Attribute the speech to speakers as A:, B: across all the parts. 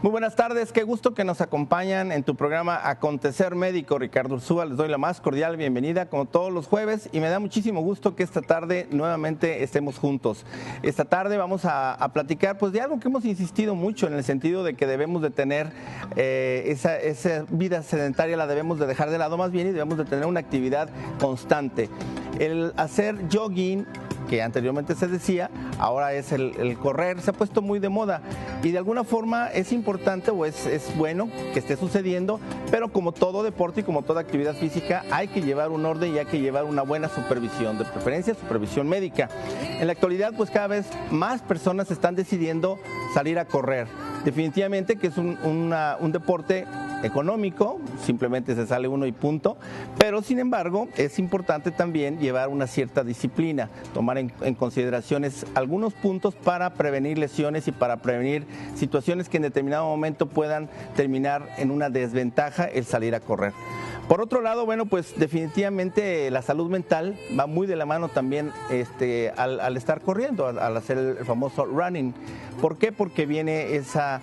A: Muy buenas tardes, qué gusto que nos acompañan en tu programa Acontecer Médico. Ricardo Ursúa, les doy la más cordial bienvenida como todos los jueves y me da muchísimo gusto que esta tarde nuevamente estemos juntos. Esta tarde vamos a platicar pues de algo que hemos insistido mucho en el sentido de que debemos de tener esa vida sedentaria, la debemos de dejar de lado más bien y debemos de tener una actividad constante. El hacer jogging, que anteriormente se decía, ahora es el correr, se ha puesto muy de moda y de alguna forma es importante o es bueno que esté sucediendo, pero como todo deporte y como toda actividad física hay que llevar un orden y hay que llevar una buena supervisión, de preferencia supervisión médica. En la actualidad pues cada vez más personas están decidiendo salir a correr. Definitivamente que es un deporte económico, simplemente se sale uno y punto, pero sin embargo es importante también llevar una cierta disciplina, tomar en consideraciones algunos puntos para prevenir lesiones y para prevenir situaciones que en determinado momento puedan terminar en una desventaja el salir a correr. Por otro lado, bueno, pues definitivamente la salud mental va muy de la mano también al estar corriendo, al hacer el famoso running. ¿Por qué? Porque viene esa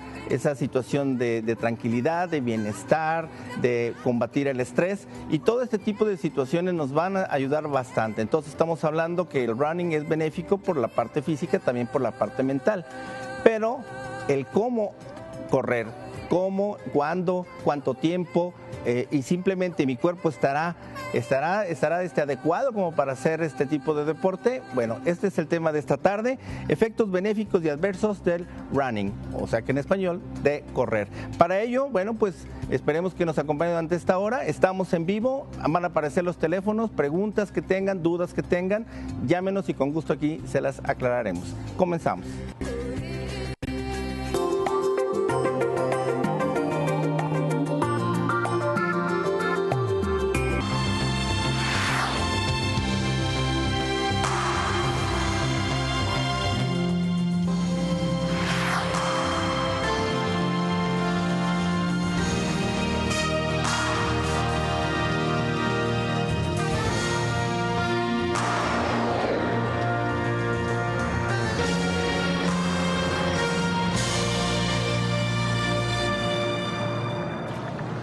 A: situación de tranquilidad, de bienestar, de combatir el estrés y todo este tipo de situaciones nos van a ayudar bastante. Entonces estamos hablando que el running es benéfico por la parte física, también por la parte mental. Pero el cómo correr, cómo, cuándo, cuánto tiempo y simplemente mi cuerpo estará adecuado como para hacer este tipo de deporte. Bueno, este es el tema de esta tarde, efectos benéficos y adversos del running, o sea que en español, de correr. Para ello, bueno, pues esperemos que nos acompañen durante esta hora, estamos en vivo, van a aparecer los teléfonos, preguntas que tengan, dudas que tengan, llámenos y con gusto aquí se las aclararemos. Comenzamos.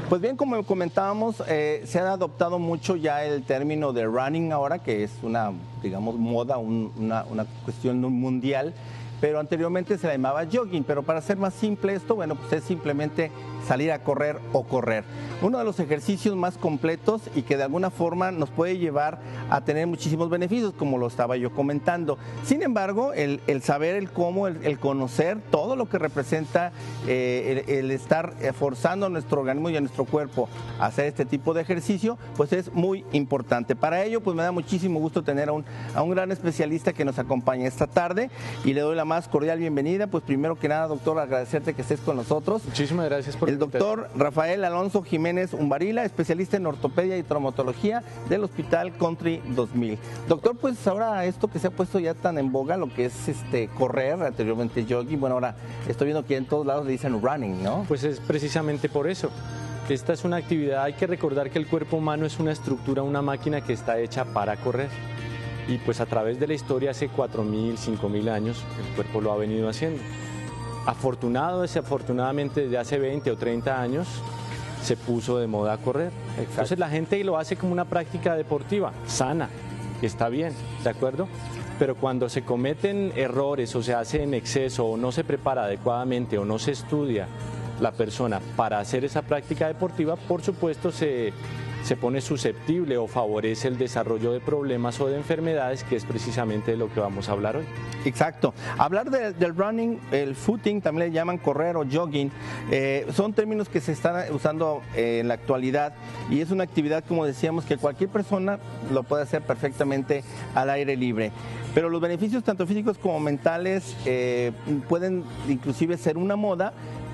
A: Pues bien, como comentábamos, se ha adoptado mucho ya el término de running ahora, que es una, digamos, moda, una cuestión mundial, pero anteriormente se la llamaba jogging, pero para hacer más simple esto, bueno, pues es simplemente salir a correr o correr. Uno de los ejercicios más completos y que de alguna forma nos puede llevar a tener muchísimos beneficios, como lo estaba yo comentando. Sin embargo, el saber el cómo, el conocer todo lo que representa el estar forzando a nuestro organismo y a nuestro cuerpo a hacer este tipo de ejercicio, pues es muy importante. Para ello, pues me da muchísimo gusto tener a un gran especialista que nos acompaña esta tarde y le doy la más cordial bienvenida. Pues primero que nada, doctor, agradecerte que estés con nosotros.
B: Muchísimas gracias por
A: el doctor Rafael Alonso Jiménez Umbarila, especialista en ortopedia y traumatología del Hospital Country 2000. Doctor, pues ahora esto que se ha puesto ya tan en boga, lo que es correr, anteriormente jogging, bueno, ahora estoy viendo que en todos lados le dicen running, ¿no?
B: Pues es precisamente por eso. Esta es una actividad, hay que recordar que el cuerpo humano es una estructura, una máquina que está hecha para correr. Y pues a través de la historia, hace 4.000, 5.000 años, el cuerpo lo ha venido haciendo. Desafortunadamente, desde hace 20 o 30 años, se puso de moda correr. Exacto. Entonces la gente lo hace como una práctica deportiva, sana, está bien, ¿de acuerdo? Pero cuando se cometen errores o se hace en exceso o no se prepara adecuadamente o no se estudia la persona para hacer esa práctica deportiva, por supuesto se pone susceptible o favorece el desarrollo de problemas o de enfermedades, que es precisamente de lo que vamos a hablar hoy.
A: Exacto. Hablar del running, el footing, también le llaman correr o jogging, son términos que se están usando en la actualidad y es una actividad, como decíamos, que cualquier persona lo puede hacer perfectamente al aire libre. Pero los beneficios tanto físicos como mentales pueden inclusive ser una moda,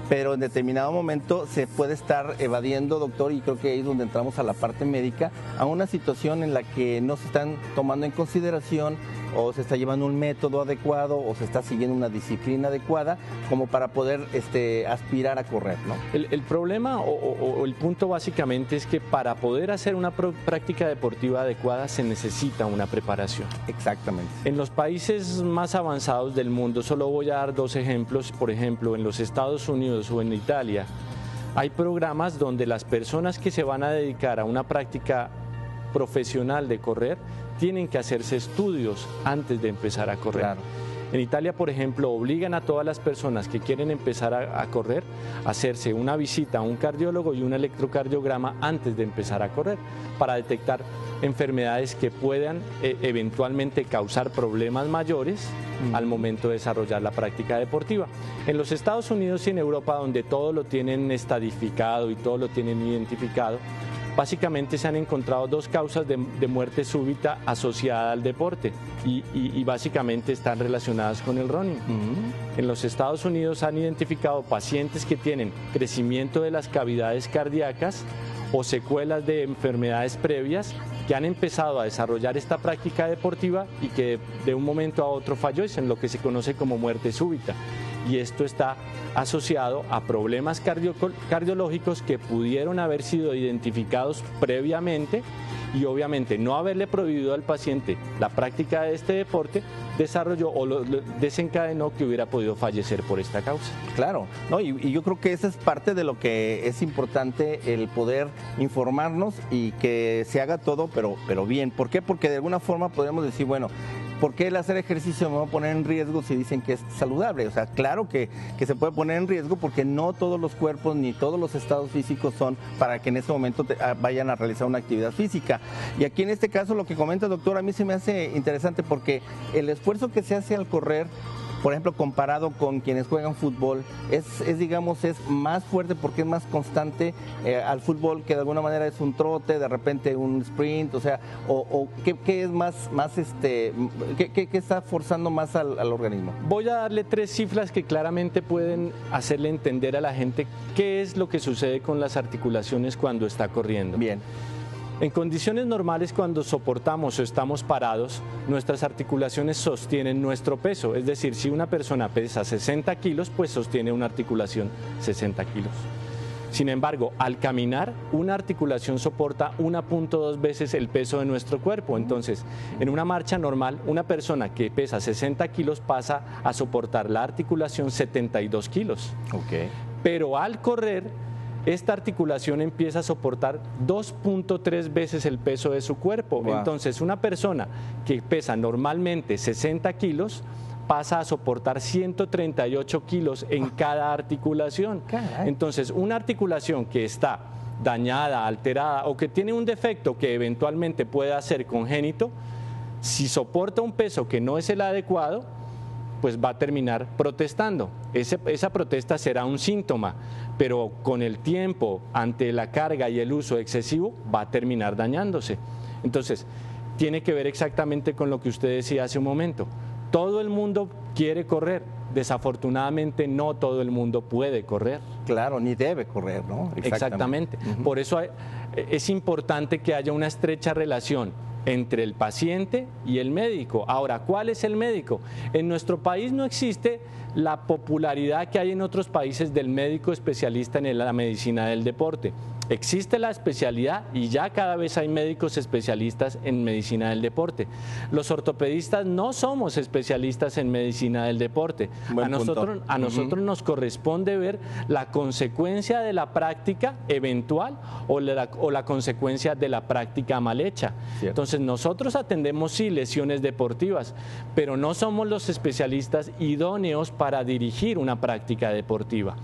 A: pero en determinado momento se puede estar evadiendo, doctor, y creo que ahí es donde entramos a la parte médica, a una situación en la que no se están tomando en consideración o se está llevando un método adecuado, o se está siguiendo una disciplina adecuada, como para poder aspirar a correr, ¿no?
B: El problema o el punto básicamente es que para poder hacer una práctica deportiva adecuada se necesita una preparación.
A: Exactamente.
B: En los países más avanzados del mundo, solo voy a dar dos ejemplos, por ejemplo, en los Estados Unidos o en Italia, hay programas donde las personas que se van a dedicar a una práctica profesional de correr tienen que hacerse estudios antes de empezar a correr.
A: Claro.
B: En Italia, por ejemplo, obligan a todas las personas que quieren empezar a correr a hacerse una visita a un cardiólogo y un electrocardiograma antes de empezar a correr para detectar enfermedades que puedan eventualmente causar problemas mayores al momento de desarrollar la práctica deportiva. En los Estados Unidos y en Europa, donde todo lo tienen estadificado y todo lo tienen identificado, básicamente se han encontrado dos causas de muerte súbita asociada al deporte y básicamente están relacionadas con el running. En los Estados Unidos han identificado pacientes que tienen crecimiento de las cavidades cardíacas o secuelas de enfermedades previas que han empezado a desarrollar esta práctica deportiva y que de un momento a otro fallecen, lo que se conoce como muerte súbita. Y esto está asociado a problemas cardiológicos que pudieron haber sido identificados previamente y obviamente no haberle prohibido al paciente la práctica de este deporte desarrolló o lo desencadenó que hubiera podido fallecer por esta causa.
A: Claro, ¿no? Y yo creo que esa es parte de lo que es importante, el poder informarnos y que se haga todo, pero bien. ¿Por qué? Porque de alguna forma podemos decir, bueno, ¿por qué el hacer ejercicio me va a poner en riesgo si dicen que es saludable? O sea, claro que se puede poner en riesgo porque no todos los cuerpos ni todos los estados físicos son para que en ese momento vayan a realizar una actividad física. Y aquí en este caso lo que comenta el doctor a mí se me hace interesante porque el esfuerzo que se hace al correr, por ejemplo, comparado con quienes juegan fútbol, es más fuerte porque es más constante al fútbol, que de alguna manera es un trote, de repente un sprint, o sea, ¿qué es qué está forzando más al organismo?
B: Voy a darle tres cifras que claramente pueden hacerle entender a la gente qué es lo que sucede con las articulaciones cuando está corriendo.
A: Bien.
B: En condiciones normales, cuando soportamos o estamos parados, nuestras articulaciones sostienen nuestro peso. Es decir, si una persona pesa 60 kilos, pues sostiene una articulación 60 kilos. Sin embargo, al caminar, una articulación soporta 1.2 veces el peso de nuestro cuerpo. Entonces, en una marcha normal, una persona que pesa 60 kilos pasa a soportar la articulación 72 kilos.
A: Okay.
B: Pero al correr, esta articulación empieza a soportar 2.3 veces el peso de su cuerpo.
A: Wow.
B: Entonces, una persona que pesa normalmente 60 kilos pasa a soportar 138 kilos en cada articulación.
A: Caray.
B: Entonces, una articulación que está dañada, alterada o que tiene un defecto que eventualmente pueda ser congénito, si soporta un peso que no es el adecuado, pues va a terminar protestando. Esa protesta será un síntoma, pero con el tiempo, ante la carga y el uso excesivo, va a terminar dañándose. Entonces, tiene que ver exactamente con lo que usted decía hace un momento. Todo el mundo quiere correr, desafortunadamente no todo el mundo puede correr.
A: Claro, ni debe correr, ¿no?
B: Exactamente. Por eso es importante que haya una estrecha relación entre el paciente y el médico. Ahora, ¿cuál es el médico? En nuestro país no existe la popularidad que hay en otros países del médico especialista en la medicina del deporte. Existe la especialidad y ya cada vez hay médicos especialistas en medicina del deporte. Los ortopedistas no somos especialistas en medicina del deporte. A nosotros nos corresponde ver la consecuencia de la práctica eventual o la consecuencia de la práctica mal hecha.
A: Cierto.
B: Entonces nosotros atendemos sí lesiones deportivas, pero no somos los especialistas idóneos para dirigir una práctica deportiva.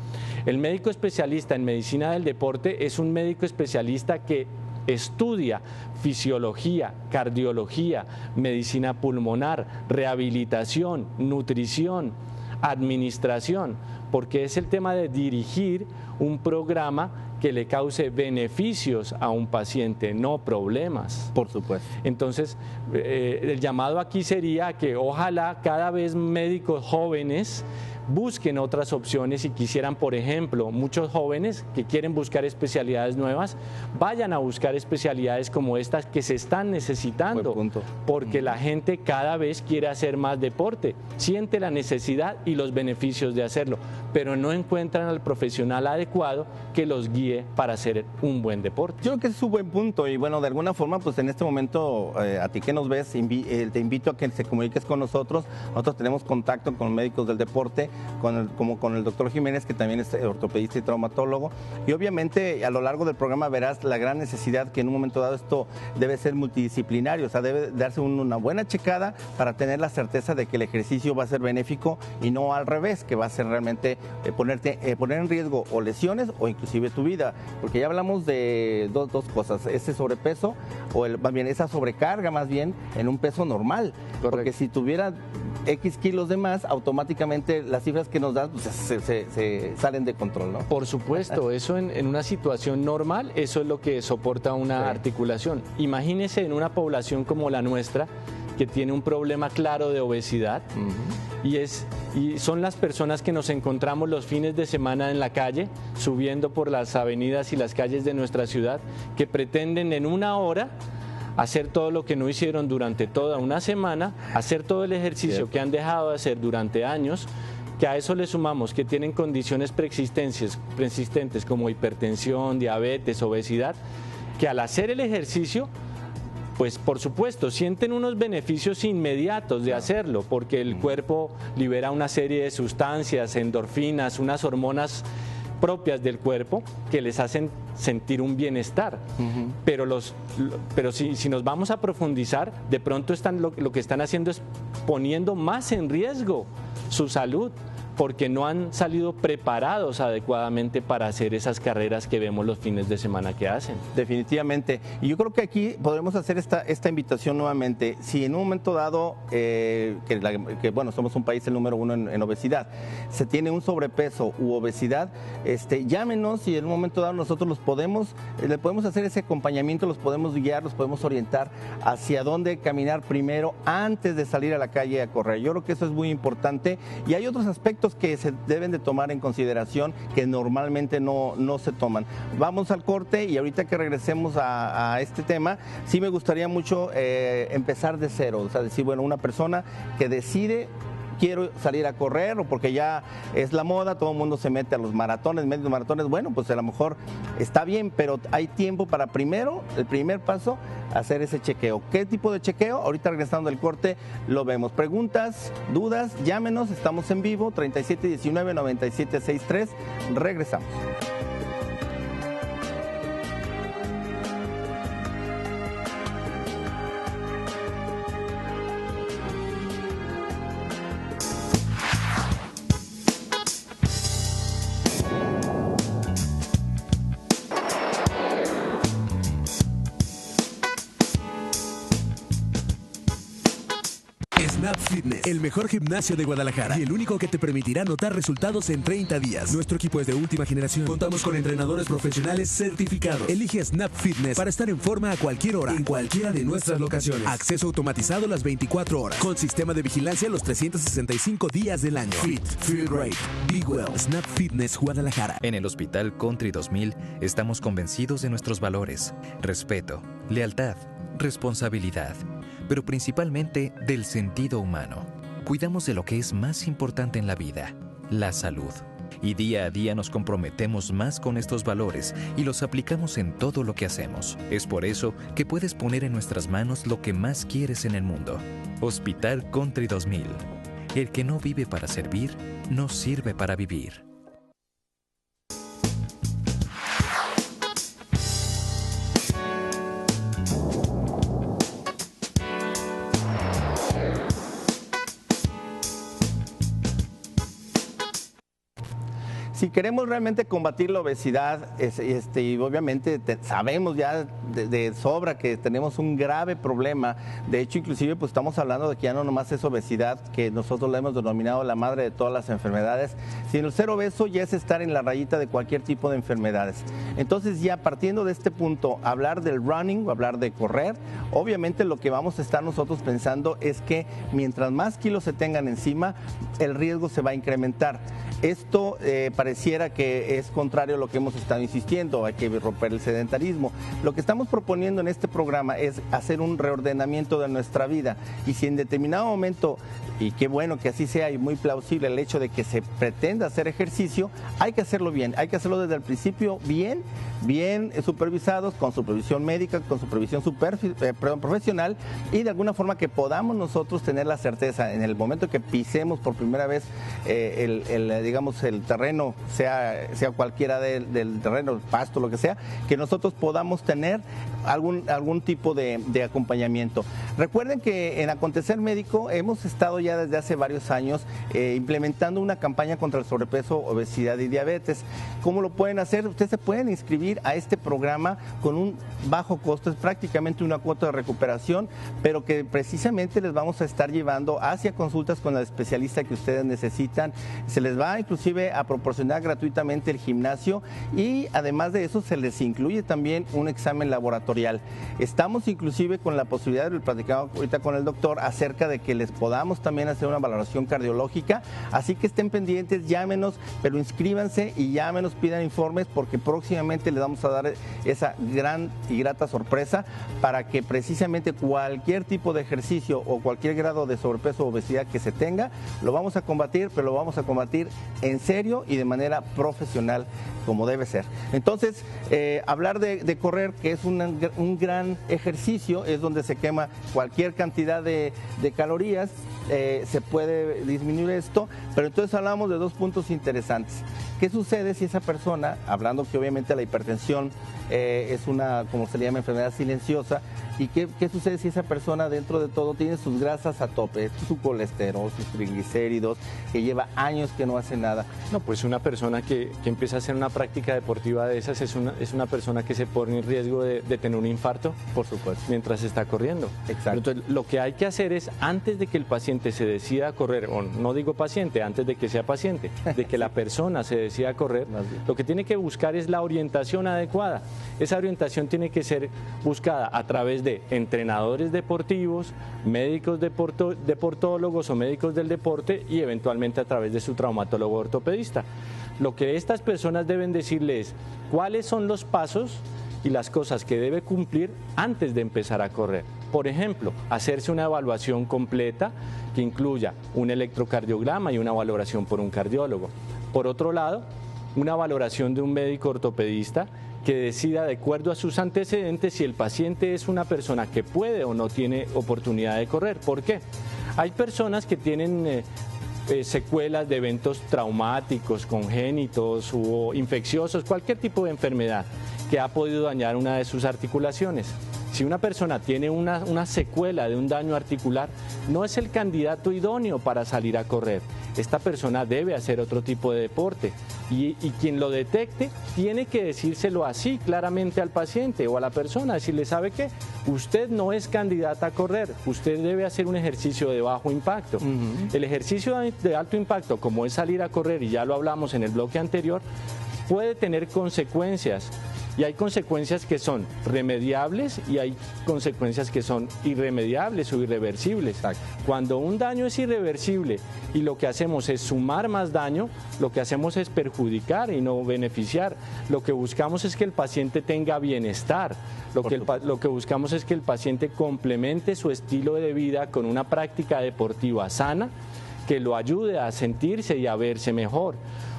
B: El médico especialista en medicina del deporte es un médico especialista que estudia fisiología, cardiología, medicina pulmonar, rehabilitación, nutrición, administración, porque es el tema de dirigir un programa que le cause beneficios a un paciente, no problemas.
A: Por supuesto.
B: Entonces, el llamado aquí sería que ojalá cada vez médicos jóvenes busquen otras opciones y quisieran, por ejemplo, muchos jóvenes que quieren buscar especialidades nuevas, vayan a buscar especialidades como estas que se están necesitando, porque la gente cada vez quiere hacer más deporte, siente la necesidad y los beneficios de hacerlo, pero no encuentran al profesional adecuado que los guíe para hacer un buen deporte.
A: Yo creo que es un buen punto y bueno, de alguna forma, pues en este momento, a ti que nos ves, te invito a que se comuniques con nosotros. Nosotros tenemos contacto con médicos del deporte, como con el doctor Jiménez, que también es ortopedista y traumatólogo, y obviamente a lo largo del programa verás la gran necesidad que en un momento dado esto debe ser multidisciplinario, o sea, debe darse una buena checada para tener la certeza de que el ejercicio va a ser benéfico y no al revés, que va a ser realmente poner en riesgo o lesiones o inclusive tu vida, porque ya hablamos de dos cosas, ese sobrepeso o más bien esa sobrecarga más bien en un peso normal. Correcto. Porque si tuviera X kilos de más, automáticamente las cifras que nos dan pues, se salen de control, ¿no?
B: Por supuesto, eso en una situación normal, eso es lo que soporta una articulación. Imagínese en una población como la nuestra, que tiene un problema claro de obesidad, y son las personas que nos encontramos los fines de semana en la calle, subiendo por las avenidas y las calles de nuestra ciudad, que pretenden en una hora hacer todo lo que no hicieron durante toda una semana, hacer todo el ejercicio que han dejado de hacer durante años, que a eso le sumamos que tienen condiciones preexistentes como hipertensión, diabetes, obesidad, que al hacer el ejercicio, pues por supuesto, sienten unos beneficios inmediatos de hacerlo, porque el cuerpo libera una serie de sustancias, endorfinas, unas hormonas propias del cuerpo que les hacen sentir un bienestar. Pero si nos vamos a profundizar, de pronto lo que están haciendo es poniendo más en riesgo su salud, porque no han salido preparados adecuadamente para hacer esas carreras que vemos los fines de semana que hacen.
A: Definitivamente. Y yo creo que aquí podremos hacer esta invitación nuevamente. Si en un momento dado, bueno, somos un país el número 1 en obesidad, se tiene un sobrepeso u obesidad, llámenos y en un momento dado nosotros le podemos hacer ese acompañamiento, los podemos guiar, los podemos orientar hacia dónde caminar primero antes de salir a la calle a correr. Yo creo que eso es muy importante y hay otros aspectos que se deben de tomar en consideración que normalmente no se toman. Vamos al corte y ahorita que regresemos a este tema, sí me gustaría mucho empezar de cero, o sea, decir, bueno, una persona que decide quiero salir a correr o porque ya es la moda, todo el mundo se mete a los maratones, medios maratones, bueno, pues a lo mejor está bien, pero hay tiempo para el primer paso, hacer ese chequeo. ¿Qué tipo de chequeo? Ahorita regresando del corte lo vemos. Preguntas, dudas, llámenos, estamos en vivo, 3719-9763, regresamos.
C: Snap Fitness, el mejor gimnasio de Guadalajara y el único que te permitirá notar resultados en 30 días. Nuestro equipo es de última generación. Contamos con entrenadores profesionales certificados. Elige Snap Fitness para estar en forma a cualquier hora, en cualquiera de nuestras locaciones. Acceso automatizado las 24 horas, con sistema de vigilancia los 365 días del año. Fit, Feel Great, Be Well. Snap Fitness Guadalajara.
D: En el Hospital Country 2000 estamos convencidos de nuestros valores: respeto, lealtad, responsabilidad, pero principalmente del sentido humano. Cuidamos de lo que es más importante en la vida, la salud. Y día a día nos comprometemos más con estos valores y los aplicamos en todo lo que hacemos. Es por eso que puedes poner en nuestras manos lo que más quieres en el mundo. Hospital Country 2000. El que no vive para servir, no sirve para vivir.
A: Si queremos realmente combatir la obesidad, y obviamente sabemos ya de sobra que tenemos un grave problema. De hecho, inclusive pues estamos hablando de que ya no nomás es obesidad, que nosotros la hemos denominado la madre de todas las enfermedades, sino el ser obeso ya es estar en la rayita de cualquier tipo de enfermedades. Entonces, ya partiendo de este punto, hablar del running o hablar de correr, obviamente lo que vamos a estar nosotros pensando es que mientras más kilos se tengan encima, el riesgo se va a incrementar. Esto pareciera que es contrario a lo que hemos estado insistiendo, hay que romper el sedentarismo. Lo que estamos proponiendo en este programa es hacer un reordenamiento de nuestra vida, y si en determinado momento, y qué bueno que así sea y muy plausible el hecho de que se pretenda hacer ejercicio, hay que hacerlo bien, hay que hacerlo desde el principio bien supervisados, con supervisión médica, con supervisión profesional, y de alguna forma que podamos nosotros tener la certeza en el momento que pisemos por primera vez el terreno, sea cualquiera del terreno, el pasto, lo que sea, que nosotros podamos tener algún tipo de acompañamiento. Recuerden que en Acontecer Médico hemos estado ya desde hace varios años implementando una campaña contra el sobrepeso, obesidad y diabetes. ¿Cómo lo pueden hacer? Ustedes se pueden inscribir a este programa con un bajo costo, es prácticamente una cuota de recuperación, pero que precisamente les vamos a estar llevando hacia consultas con el especialista que ustedes necesitan. Se les va inclusive a proporcionar gratuitamente el gimnasio, y además de eso se les incluye también un examen laboratorial. Estamos inclusive con la posibilidad, de platicar ahorita con el doctor, acerca de que les podamos también hacer una valoración cardiológica, así que estén pendientes, llámenos, pero inscríbanse y llámenos, pidan informes, porque próximamente les vamos a dar esa gran y grata sorpresa para que precisamente cualquier tipo de ejercicio o cualquier grado de sobrepeso o obesidad que se tenga, lo vamos a combatir, pero lo vamos a combatir en serio y de manera profesional, como debe ser. Entonces, hablar de correr, que es un gran ejercicio, es donde se quema cualquier cantidad de calorías, se puede disminuir esto, pero entonces hablamos de dos puntos interesantes. ¿Qué sucede si esa persona, hablando que obviamente la hipertensión es una, como se le llama, enfermedad silenciosa, y qué sucede si esa persona dentro de todo tiene sus grasas a tope, su colesterol, sus triglicéridos, que lleva años que no hace nada?
B: No, pues una persona que empieza a hacer una práctica deportiva de esas es una persona que se pone en riesgo de tener un infarto,
A: por supuesto,
B: mientras está corriendo.
A: Exacto.
B: Entonces, lo que hay que hacer es, antes de que el paciente se decida a correr, o no digo paciente, antes de que sea paciente, de que la persona se decida a correr, lo que tiene que buscar es la orientación adecuada. Esa orientación tiene que ser buscada a través de entrenadores deportivos, médicos deportólogos o médicos del deporte, y eventualmente a través de su traumatólogo ortopedista. Lo que estas personas deben decirle es cuáles son los pasos y las cosas que debe cumplir antes de empezar a correr. Por ejemplo, hacerse una evaluación completa que incluya un electrocardiograma y una valoración por un cardiólogo. Por otro lado, una valoración de un médico ortopedista que decida, de acuerdo a sus antecedentes, si el paciente es una persona que puede o no tiene oportunidad de correr. ¿Por qué? Hay personas que tienen secuelas de eventos traumáticos, congénitos o infecciosos, cualquier tipo de enfermedad que ha podido dañar una de sus articulaciones. Si una persona tiene una secuela de un daño articular, no es el candidato idóneo para salir a correr. Esta persona debe hacer otro tipo de deporte, y quien lo detecte tiene que decírselo así claramente al paciente o a la persona, decirle: ¿sabe qué? Usted no es candidata a correr, usted debe hacer un ejercicio de bajo impacto. El ejercicio de alto impacto, como es salir a correr, y ya lo hablamos en el bloque anterior, puede tener consecuencias. Y hay consecuencias que son remediables y hay consecuencias que son irremediables o irreversibles. Exacto. Cuando un daño es irreversible y lo que hacemos es sumar más daño, lo que hacemos es perjudicar y no beneficiar. Lo que buscamos es que el paciente tenga bienestar. Lo que buscamos es que el paciente complemente su estilo de vida con una práctica deportiva sana que lo ayude a sentirse y a verse mejor.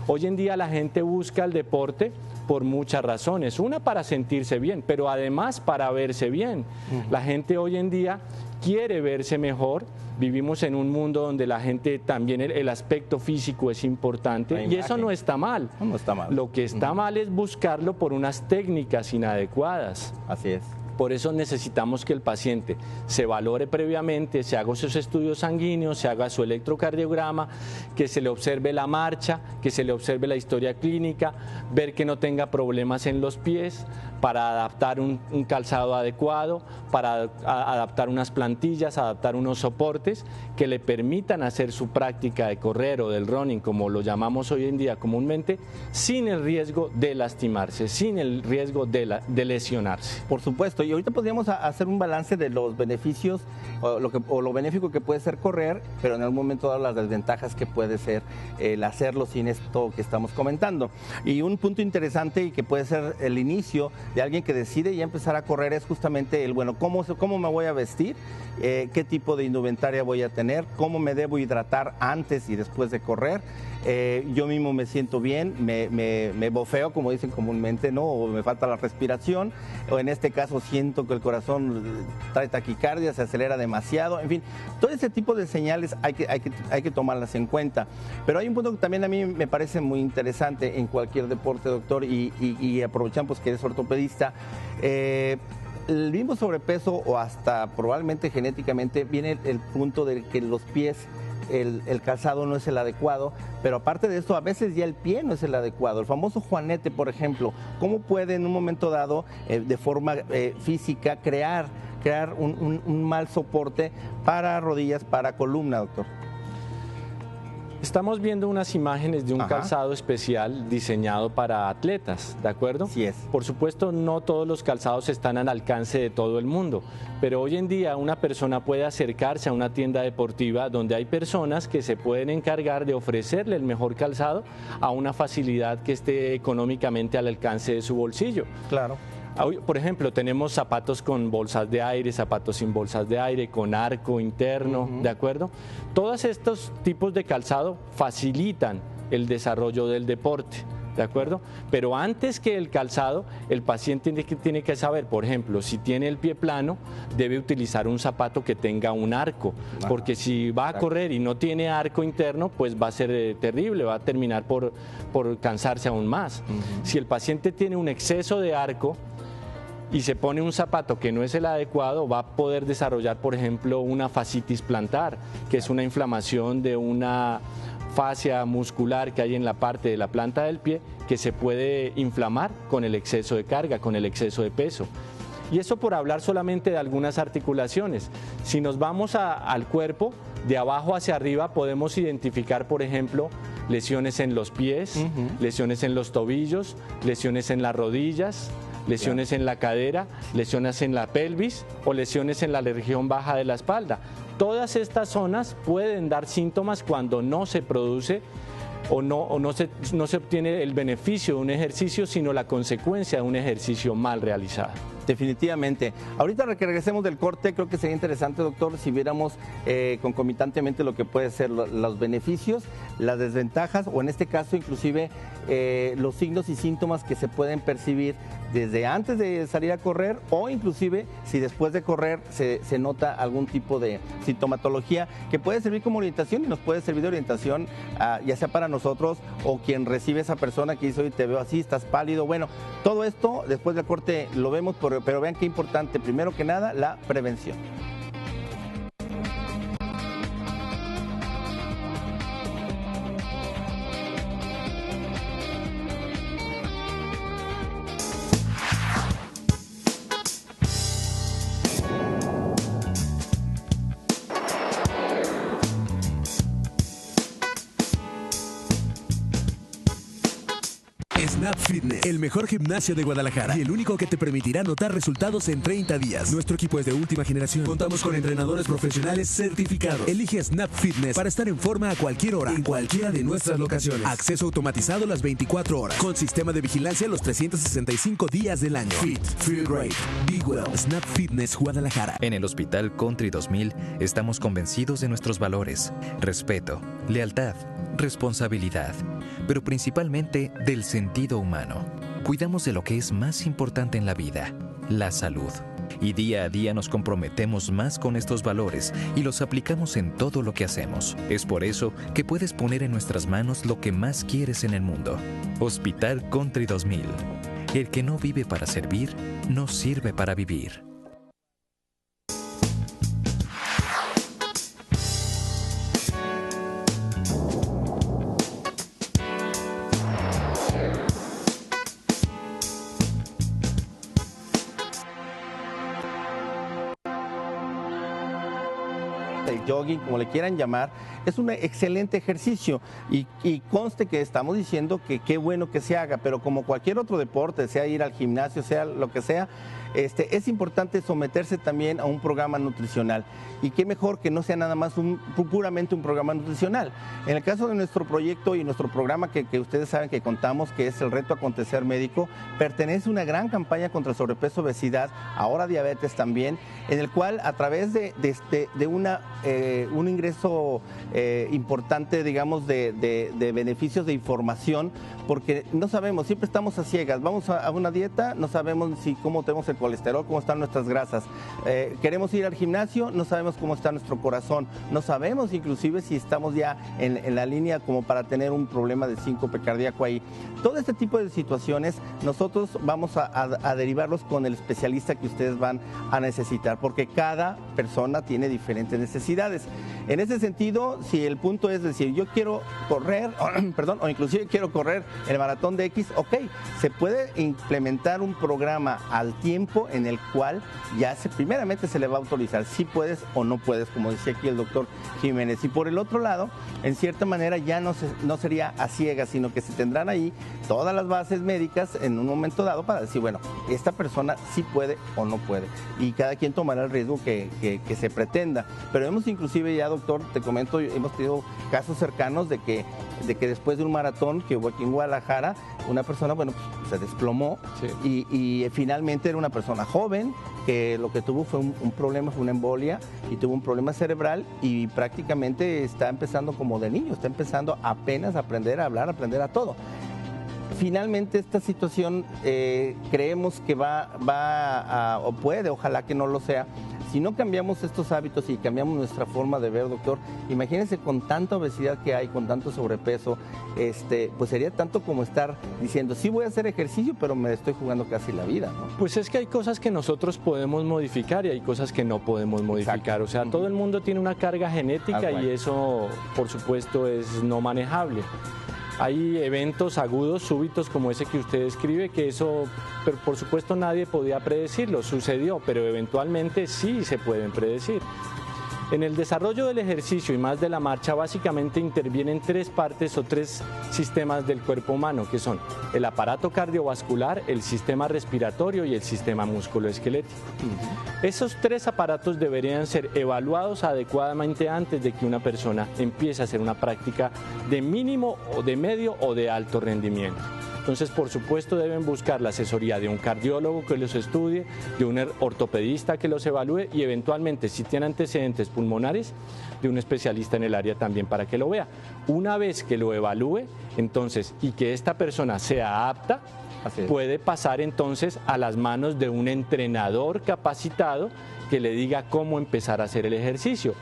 B: Hoy en día la gente busca el deporte por muchas razones. Una, para sentirse bien, pero además para verse bien. La gente hoy en día quiere verse mejor. Vivimos en un mundo donde la gente también, el aspecto físico es importante, y eso no está mal.
A: No está mal.
B: Lo que está mal es buscarlo por unas técnicas inadecuadas.
A: Así es.
B: Por eso necesitamos que el paciente se valore previamente, se haga sus estudios sanguíneos, se haga su electrocardiograma, que se le observe la marcha, que se le observe la historia clínica, ver que no tenga problemas en los pies, para adaptar un calzado adecuado, para adaptar unas plantillas, adaptar unos soportes que le permitan hacer su práctica de correr o del running, como lo llamamos hoy en día comúnmente, sin el riesgo de lastimarse, sin el riesgo de lesionarse.
A: Por supuesto, y ahorita podríamos hacer un balance de los beneficios o lo benéfico que puede ser correr, pero en algún momento dado las desventajas que puede ser el hacerlo sin esto que estamos comentando. Y un punto interesante y que puede ser el inicio de alguien que decide ya empezar a correr es justamente el, bueno, ¿cómo me voy a vestir? ¿Qué tipo de indumentaria voy a tener? ¿Cómo me debo hidratar antes y después de correr? Yo mismo me siento bien, me bofeo, como dicen comúnmente, ¿no? O me falta la respiración, o en este caso siento que el corazón trae taquicardia, se acelera demasiado, en fin, todo ese tipo de señales hay que tomarlas en cuenta. Pero hay un punto que también a mí me parece muy interesante en cualquier deporte, doctor, y aprovechando pues, que eres ortopedista. El mismo sobrepeso o hasta probablemente genéticamente viene el punto de que los pies, el calzado no es el adecuado, pero aparte de esto a veces ya el pie no es el adecuado. El famoso juanete, por ejemplo, ¿cómo puede en un momento dado de forma física crear un mal soporte para rodillas, para columna, doctor?
B: Estamos viendo unas imágenes de un calzado especial diseñado para atletas, ¿de acuerdo?
A: Sí es.
B: Por supuesto, no todos los calzados están al alcance de todo el mundo, pero hoy en día una persona puede acercarse a una tienda deportiva donde hay personas que se pueden encargar de ofrecerle el mejor calzado a una facilidad que esté económicamente al alcance de su bolsillo.
A: Claro.
B: Por ejemplo, tenemos zapatos con bolsas de aire, zapatos sin bolsas de aire, con arco interno, ¿de acuerdo? Todos estos tipos de calzado facilitan el desarrollo del deporte, ¿de acuerdo? Pero antes que el calzado, el paciente tiene que saber, por ejemplo, si tiene el pie plano, debe utilizar un zapato que tenga un arco, porque si va a correr y no tiene arco interno, pues va a ser terrible, va a terminar por cansarse aún más. Si el paciente tiene un exceso de arco, y se pone un zapato que no es el adecuado, va a poder desarrollar, por ejemplo, una fascitis plantar, que es una inflamación de una fascia muscular que hay en la parte de la planta del pie, que se puede inflamar con el exceso de carga, con el exceso de peso. Y eso por hablar solamente de algunas articulaciones. Si nos vamos al cuerpo, de abajo hacia arriba podemos identificar, por ejemplo, lesiones en los pies, lesiones en los tobillos, lesiones en las rodillas, lesiones en la cadera, lesiones en la pelvis o lesiones en la región baja de la espalda. Todas estas zonas pueden dar síntomas cuando no se produce o no se obtiene el beneficio de un ejercicio, sino la consecuencia de un ejercicio mal realizado.
A: Definitivamente. Ahorita que regresemos del corte, creo que sería interesante, doctor, si viéramos concomitantemente lo que puede ser los beneficios, las desventajas o en este caso inclusive los signos y síntomas que se pueden percibir desde antes de salir a correr o inclusive si después de correr se nota algún tipo de sintomatología que puede servir como orientación y nos puede servir de orientación ya sea para nosotros o quien recibe esa persona que dice, oye, te veo así, estás pálido. Bueno, todo esto después del corte lo vemos, pero vean qué importante, primero que nada, la prevención.
C: Snap Fitness, el mejor gimnasio de Guadalajara y el único que te permitirá notar resultados en 30 días. Nuestro equipo es de última generación. Contamos con entrenadores profesionales certificados. Elige Snap Fitness para estar en forma a cualquier hora, en cualquiera de nuestras locaciones. Acceso automatizado las 24 horas, con sistema de vigilancia los 365 días del año. Fit, feel great, be well. Snap Fitness Guadalajara.
D: En el Hospital Country 2000 estamos convencidos de nuestros valores: respeto, lealtad, responsabilidad, pero principalmente del sentido humano. Cuidamos de lo que es más importante en la vida, la salud. Y día a día nos comprometemos más con estos valores y los aplicamos en todo lo que hacemos. Es por eso que puedes poner en nuestras manos lo que más quieres en el mundo. Hospital Country 2000. El que no vive para servir, no sirve para vivir.
A: El jogging, como le quieran llamar, es un excelente ejercicio y conste que estamos diciendo que qué bueno que se haga, pero como cualquier otro deporte, sea ir al gimnasio, sea lo que sea, es importante someterse también a un programa nutricional. Y qué mejor que no sea nada más puramente un programa nutricional. En el caso de nuestro proyecto y nuestro programa que ustedes saben que contamos, que es el Reto Acontecer Médico, pertenece a una gran campaña contra el sobrepeso, obesidad, ahora diabetes también, en el cual a través de un ingreso importante, digamos, de beneficios de información, porque no sabemos, siempre estamos a ciegas, vamos a una dieta, no sabemos cómo tenemos el colesterol, cómo están nuestras grasas, queremos ir al gimnasio, no sabemos cómo está nuestro corazón, no sabemos inclusive si estamos ya en la línea como para tener un problema de síncope cardíaco ahí. Todo este tipo de situaciones nosotros vamos a derivarlos con el especialista que ustedes van a necesitar, porque cada persona tiene diferentes necesidades. En ese sentido, si el punto es decir, yo quiero correr, perdón, o inclusive quiero correr el maratón de X, ok, se puede implementar un programa al tiempo en el cual ya primeramente se le va a autorizar si puedes o no puedes, como decía aquí el doctor Jiménez. Y por el otro lado, en cierta manera ya no sería a ciegas, sino que se tendrán ahí todas las bases médicas en un momento dado para decir, bueno, esta persona sí puede o no puede. Y cada quien tomará el riesgo que se pretenda. Pero hemos inclusive ya, doctor, te comento, hemos tenido casos cercanos de que después de un maratón que hubo aquí en Guadalajara, una persona, bueno, pues, se desplomó, sí, y finalmente era una persona joven que lo que tuvo fue un problema, fue una embolia y tuvo un problema cerebral y prácticamente está empezando como de niño, está empezando apenas a aprender a hablar, a aprender a todo. Finalmente esta situación creemos que va o puede, ojalá que no lo sea. Si no cambiamos estos hábitos y cambiamos nuestra forma de ver, doctor, imagínense con tanta obesidad que hay, con tanto sobrepeso, pues sería tanto como estar diciendo, sí voy a hacer ejercicio, pero me estoy jugando casi la vida, ¿no?
B: Pues es que hay cosas que nosotros podemos modificar y hay cosas que no podemos modificar. Exacto. O sea, todo el mundo tiene una carga genética y eso, por supuesto, es no manejable. Hay eventos agudos, súbitos, como ese que usted describe, que eso, pero por supuesto nadie podía predecirlo, sucedió, pero eventualmente sí se pueden predecir. En el desarrollo del ejercicio y más de la marcha, básicamente intervienen tres partes o tres sistemas del cuerpo humano, que son el aparato cardiovascular, el sistema respiratorio y el sistema musculoesquelético. Esos tres aparatos deberían ser evaluados adecuadamente antes de que una persona empiece a hacer una práctica de mínimo o de medio o de alto rendimiento. Entonces, por supuesto, deben buscar la asesoría de un cardiólogo que los estudie, de un ortopedista que los evalúe y eventualmente, si tiene antecedentes pulmonares, de un especialista en el área también para que lo vea. Una vez que lo evalúe, entonces, y que esta persona sea apta, puede pasar entonces a las manos de un entrenador capacitado que le diga cómo empezar a hacer el ejercicio,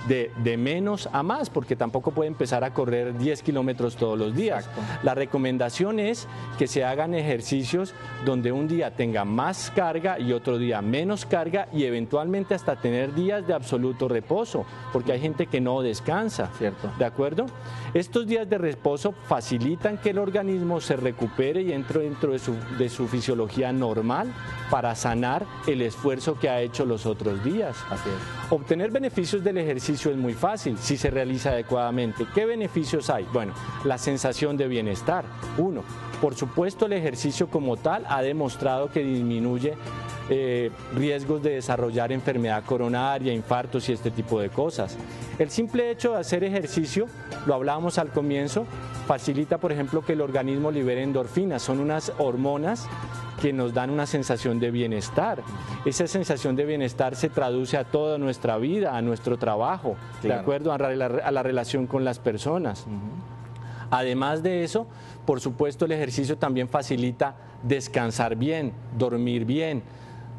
B: de menos a más, porque tampoco puede empezar a correr 10 kilómetros todos los días. Exacto. La recomendación es que se hagan ejercicios donde un día tenga más carga y otro día menos carga y eventualmente hasta tener días de absoluto reposo, porque hay gente que no descansa. ¿Cierto? ¿De acuerdo? Estos días de reposo facilitan que el organismo se recupere y entre dentro de su fisiología normal para sanar el esfuerzo que ha hecho los otros días. Así es. Obtener beneficios del ejercicio es muy fácil si se realiza adecuadamente. ¿Qué beneficios hay? Bueno, la sensación de bienestar. Uno, por supuesto el ejercicio como tal ha demostrado que disminuye riesgos de desarrollar enfermedad coronaria, infartos y este tipo de cosas. El simple hecho de hacer ejercicio, lo hablábamos al comienzo, facilita por ejemplo que el organismo libere endorfinas, son unas hormonas que nos dan una sensación de bienestar. Esa sensación de bienestar se traduce a toda nuestra vida, a nuestro trabajo, claro, de acuerdo a la relación con las personas. Además de eso, por supuesto, el ejercicio también facilita descansar bien, dormir bien.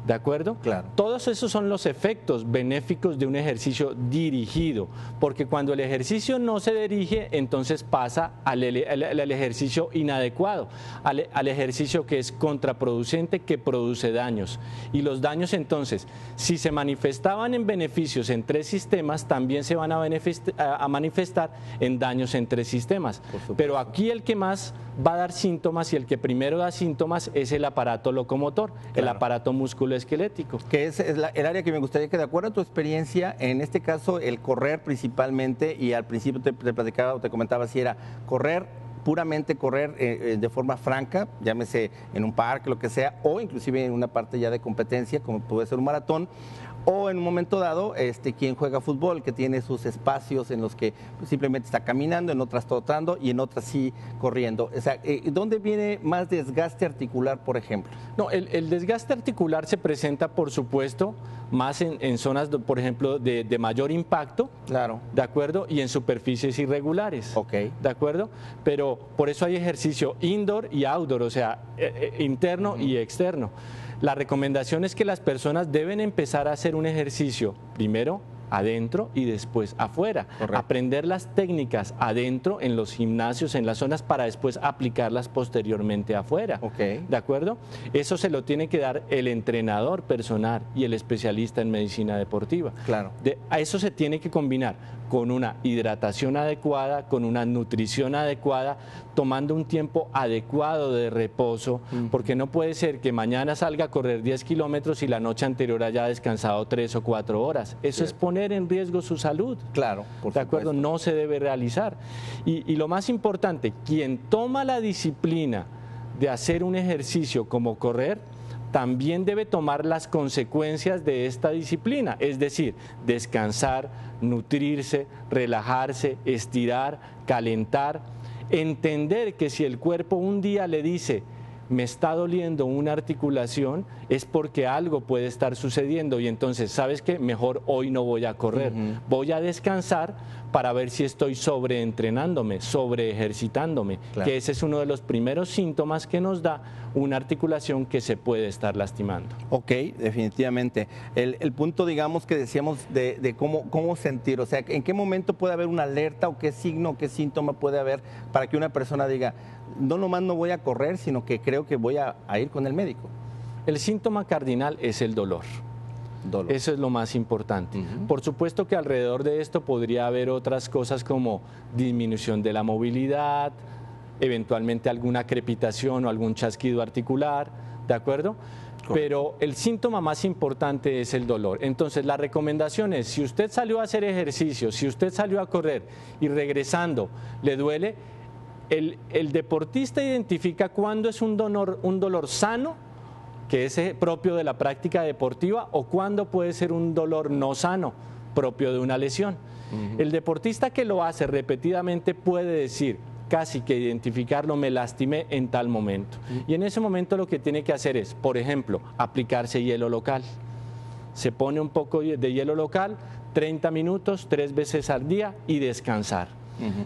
B: ¿De acuerdo?
A: Claro.
B: Todos esos son los efectos benéficos de un ejercicio dirigido, porque cuando el ejercicio no se dirige, entonces pasa al ejercicio inadecuado, al ejercicio que es contraproducente, que produce daños. Y los daños entonces, si se manifestaban en beneficios en 3 sistemas, también se van a manifestar en daños en 3 sistemas. Pero aquí el que más va a dar síntomas y el que primero da síntomas es el aparato locomotor, el aparato musculoesquelético.
A: Que es el área que me gustaría que, de acuerdo a tu experiencia, en este caso el correr principalmente, y al principio te platicaba o te comentaba si era correr, puramente correr de forma franca, llámese en un parque, lo que sea, o inclusive en una parte ya de competencia, como puede ser un maratón, o en un momento dado, quien juega fútbol, que tiene sus espacios en los que simplemente está caminando, en otras trotando y en otras sí corriendo. O sea, ¿dónde viene más desgaste articular, por ejemplo?
B: No, el desgaste articular se presenta, por supuesto, más en zonas, por ejemplo, de mayor impacto,
A: claro,
B: ¿de acuerdo? Y en superficies irregulares,
A: ok,
B: ¿de acuerdo? Pero por eso hay ejercicio indoor y outdoor, o sea, interno y externo. La recomendación es que las personas deben empezar a hacer un ejercicio primero adentro y después afuera.
A: Correcto.
B: Aprender las técnicas adentro en los gimnasios, en las zonas, para después aplicarlas posteriormente afuera.
A: Okay.
B: ¿De acuerdo? Eso se lo tiene que dar el entrenador personal y el especialista en medicina deportiva.
A: Claro.
B: A eso se tiene que combinar con una hidratación adecuada, con una nutrición adecuada, tomando un tiempo adecuado de reposo, porque no puede ser que mañana salga a correr 10 kilómetros y la noche anterior haya descansado 3 o 4 horas. Eso es poner en riesgo su salud.
A: Claro, por
B: ¿de acuerdo?
A: supuesto.
B: No se debe realizar. Y lo más importante, quien toma la disciplina de hacer un ejercicio como correr, también debe tomar las consecuencias de esta disciplina, es decir, descansar, nutrirse, relajarse, estirar, calentar, entender que si el cuerpo un día le dice me está doliendo una articulación, es porque algo puede estar sucediendo y entonces, ¿sabes qué? Mejor hoy no voy a correr, voy a descansar para ver si estoy sobreentrenándome, sobreejercitándome,
A: claro,
B: que ese es uno de los primeros síntomas que nos da una articulación que se puede estar lastimando.
A: Ok, definitivamente. El punto, digamos, que decíamos de cómo sentir, o sea, ¿en qué momento puede haber una alerta o qué signo, qué síntoma puede haber para que una persona diga, no nomás no voy a correr, sino que creo que voy a ir con el médico?
B: El síntoma cardinal es el dolor. Eso es lo más importante. Por supuesto que alrededor de esto podría haber otras cosas como disminución de la movilidad, eventualmente alguna crepitación o algún chasquido articular, ¿de acuerdo? Correcto. Pero el síntoma más importante es el dolor. Entonces la recomendación es, si usted salió a hacer ejercicio, si usted salió a correr y regresando le duele, el deportista identifica cuándo es un dolor sano, que es propio de la práctica deportiva, o cuándo puede ser un dolor no sano, propio de una lesión. El deportista que lo hace repetidamente puede decir, casi que identificarlo, me lastimé en tal momento. Y en ese momento lo que tiene que hacer es, por ejemplo, aplicarse hielo local. Se pone un poco de hielo local, 30 minutos, 3 veces al día y descansar.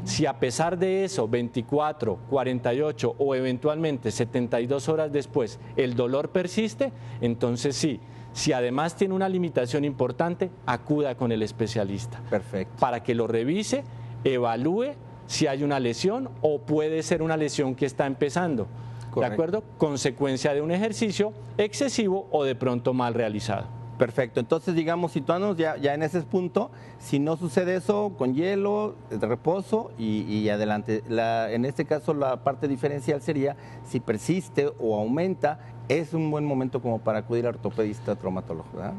B: Si a pesar de eso, 24, 48 o eventualmente 72 horas después, el dolor persiste, entonces sí, si además tiene una limitación importante, acuda con el especialista.
A: Perfecto.
B: Para que lo revise, evalúe si hay una lesión o puede ser una lesión que está empezando. Correcto. ¿De acuerdo? Consecuencia de un ejercicio excesivo o de pronto mal realizado.
A: Perfecto, entonces digamos, situándonos ya en ese punto, si no sucede eso, con hielo, de reposo y adelante. En este caso la parte diferencial sería, si persiste o aumenta, es un buen momento como para acudir al ortopedista traumatólogo, ¿verdad?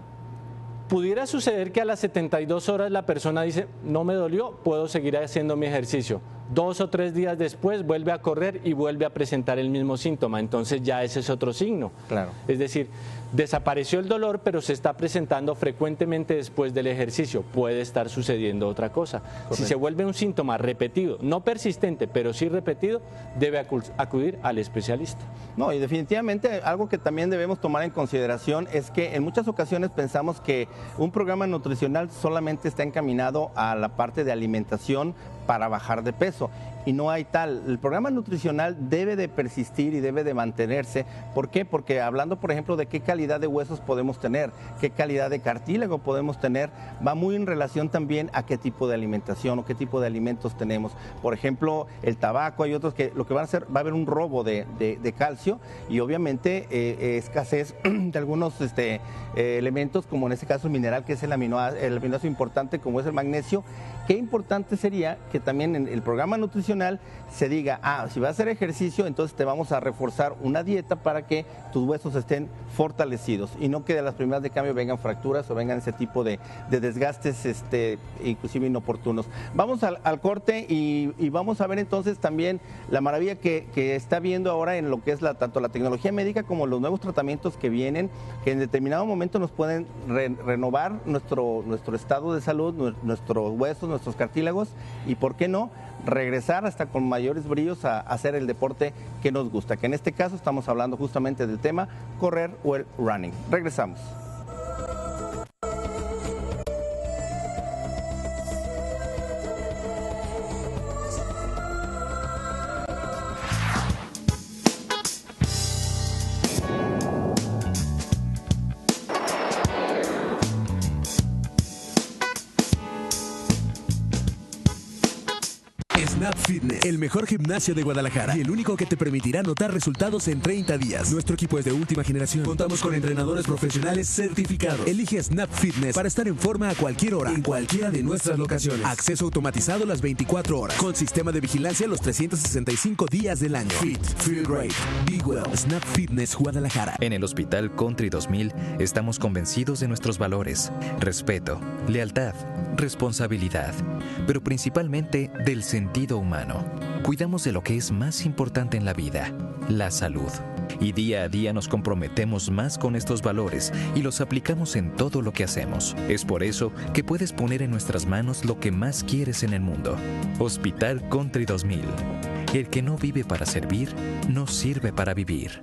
B: Pudiera suceder que a las 72 horas la persona dice, no me dolió, puedo seguir haciendo mi ejercicio. 2 o 3 días después vuelve a correr y vuelve a presentar el mismo síntoma, entonces ya ese es otro signo.
A: Claro.
B: Es decir, desapareció el dolor, pero se está presentando frecuentemente después del ejercicio. Puede estar sucediendo otra cosa. Correcto. Si se vuelve un síntoma repetido, no persistente, pero sí repetido, debe acudir al especialista.
A: No, y definitivamente algo que también debemos tomar en consideración es que en muchas ocasiones pensamos que un programa nutricional solamente está encaminado a la parte de alimentación para bajar de peso. y no hay tal. El programa nutricional debe de persistir y debe de mantenerse. ¿Por qué? Porque hablando, por ejemplo, de qué calidad de huesos podemos tener, qué calidad de cartílago podemos tener, va muy en relación también a qué tipo de alimentación o qué tipo de alimentos tenemos. Por ejemplo, el tabaco, hay otros que lo que van a hacer, va a haber un robo de calcio y obviamente escasez de algunos elementos, como en este caso el mineral, que es el aminoácido importante, como es el magnesio. Qué importante sería que también en el programa nutricional se diga, si vas a hacer ejercicio, entonces te vamos a reforzar una dieta para que tus huesos estén fortalecidos y no que de las primeras de cambio vengan fracturas o vengan ese tipo de desgastes inclusive inoportunos. Vamos al corte y vamos a ver entonces también la maravilla que está viendo ahora en lo que es tanto la tecnología médica como los nuevos tratamientos que vienen, que en determinado momento nos pueden renovar nuestro estado de salud, nuestros huesos, nuestros cartílagos y, ¿por qué no?, regresar hasta con mayores brillos a hacer el deporte que nos gusta, que en este caso estamos hablando justamente del tema correr o el running. Regresamos.
C: Snap Fitness, el mejor gimnasio de Guadalajara y el único que te permitirá notar resultados en 30 días. Nuestro equipo es de última generación. Contamos con entrenadores profesionales certificados. Elige Snap Fitness para estar en forma a cualquier hora, en cualquiera de nuestras locaciones. Acceso automatizado las 24 horas, con sistema de vigilancia los 365 días del año. Fit, feel great, be well. Snap Fitness Guadalajara.
D: En el Hospital Country 2000 estamos convencidos de nuestros valores: respeto, lealtad, responsabilidad, pero principalmente del sentido humano. Cuidamos de lo que es más importante en la vida, la salud. Y día a día nos comprometemos más con estos valores y los aplicamos en todo lo que hacemos. Es por eso que puedes poner en nuestras manos lo que más quieres en el mundo. Hospital Country 2000. El que no vive para servir, no sirve para vivir.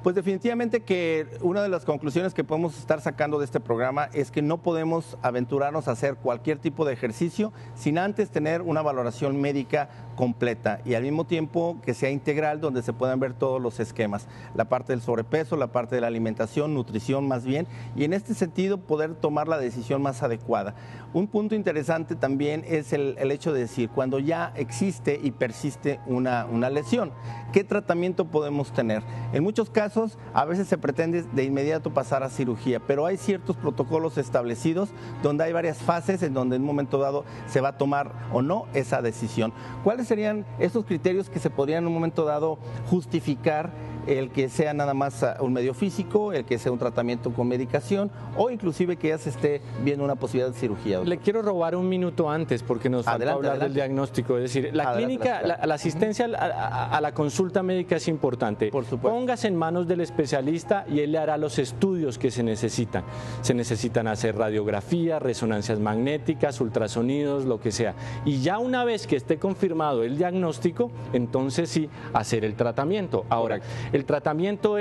A: Pues definitivamente que una de las conclusiones que podemos estar sacando de este programa es que no podemos aventurarnos a hacer cualquier tipo de ejercicio sin antes tener una valoración médica completa y al mismo tiempo que sea integral, donde se puedan ver todos los esquemas, la parte del sobrepeso, la parte de la alimentación, nutrición más bien, y en este sentido poder tomar la decisión más adecuada. Un punto interesante también es el hecho de decir, cuando ya existe y persiste una lesión, ¿qué tratamiento podemos tener? En muchos casos, a veces se pretende de inmediato pasar a cirugía, pero hay ciertos protocolos establecidos donde hay varias fases en donde en un momento dado se va a tomar o no esa decisión. ¿Cuáles serían estos criterios que se podrían en un momento dado justificar el que sea nada más un medio físico, el que sea un tratamiento con medicación o inclusive que ya se esté viendo una posibilidad de cirugía?
B: Le quiero robar un minuto antes porque nos falta hablar del diagnóstico. Es decir, la clínica, la asistencia a la consulta médica es importante.
A: Por supuesto.
B: Póngase en manos del especialista y él le hará los estudios que se necesitan. Se necesitan hacer radiografías, resonancias magnéticas, ultrasonidos, lo que sea. Y ya una vez que esté confirmado el diagnóstico, entonces sí, hacer el tratamiento. Ahora, el tratamiento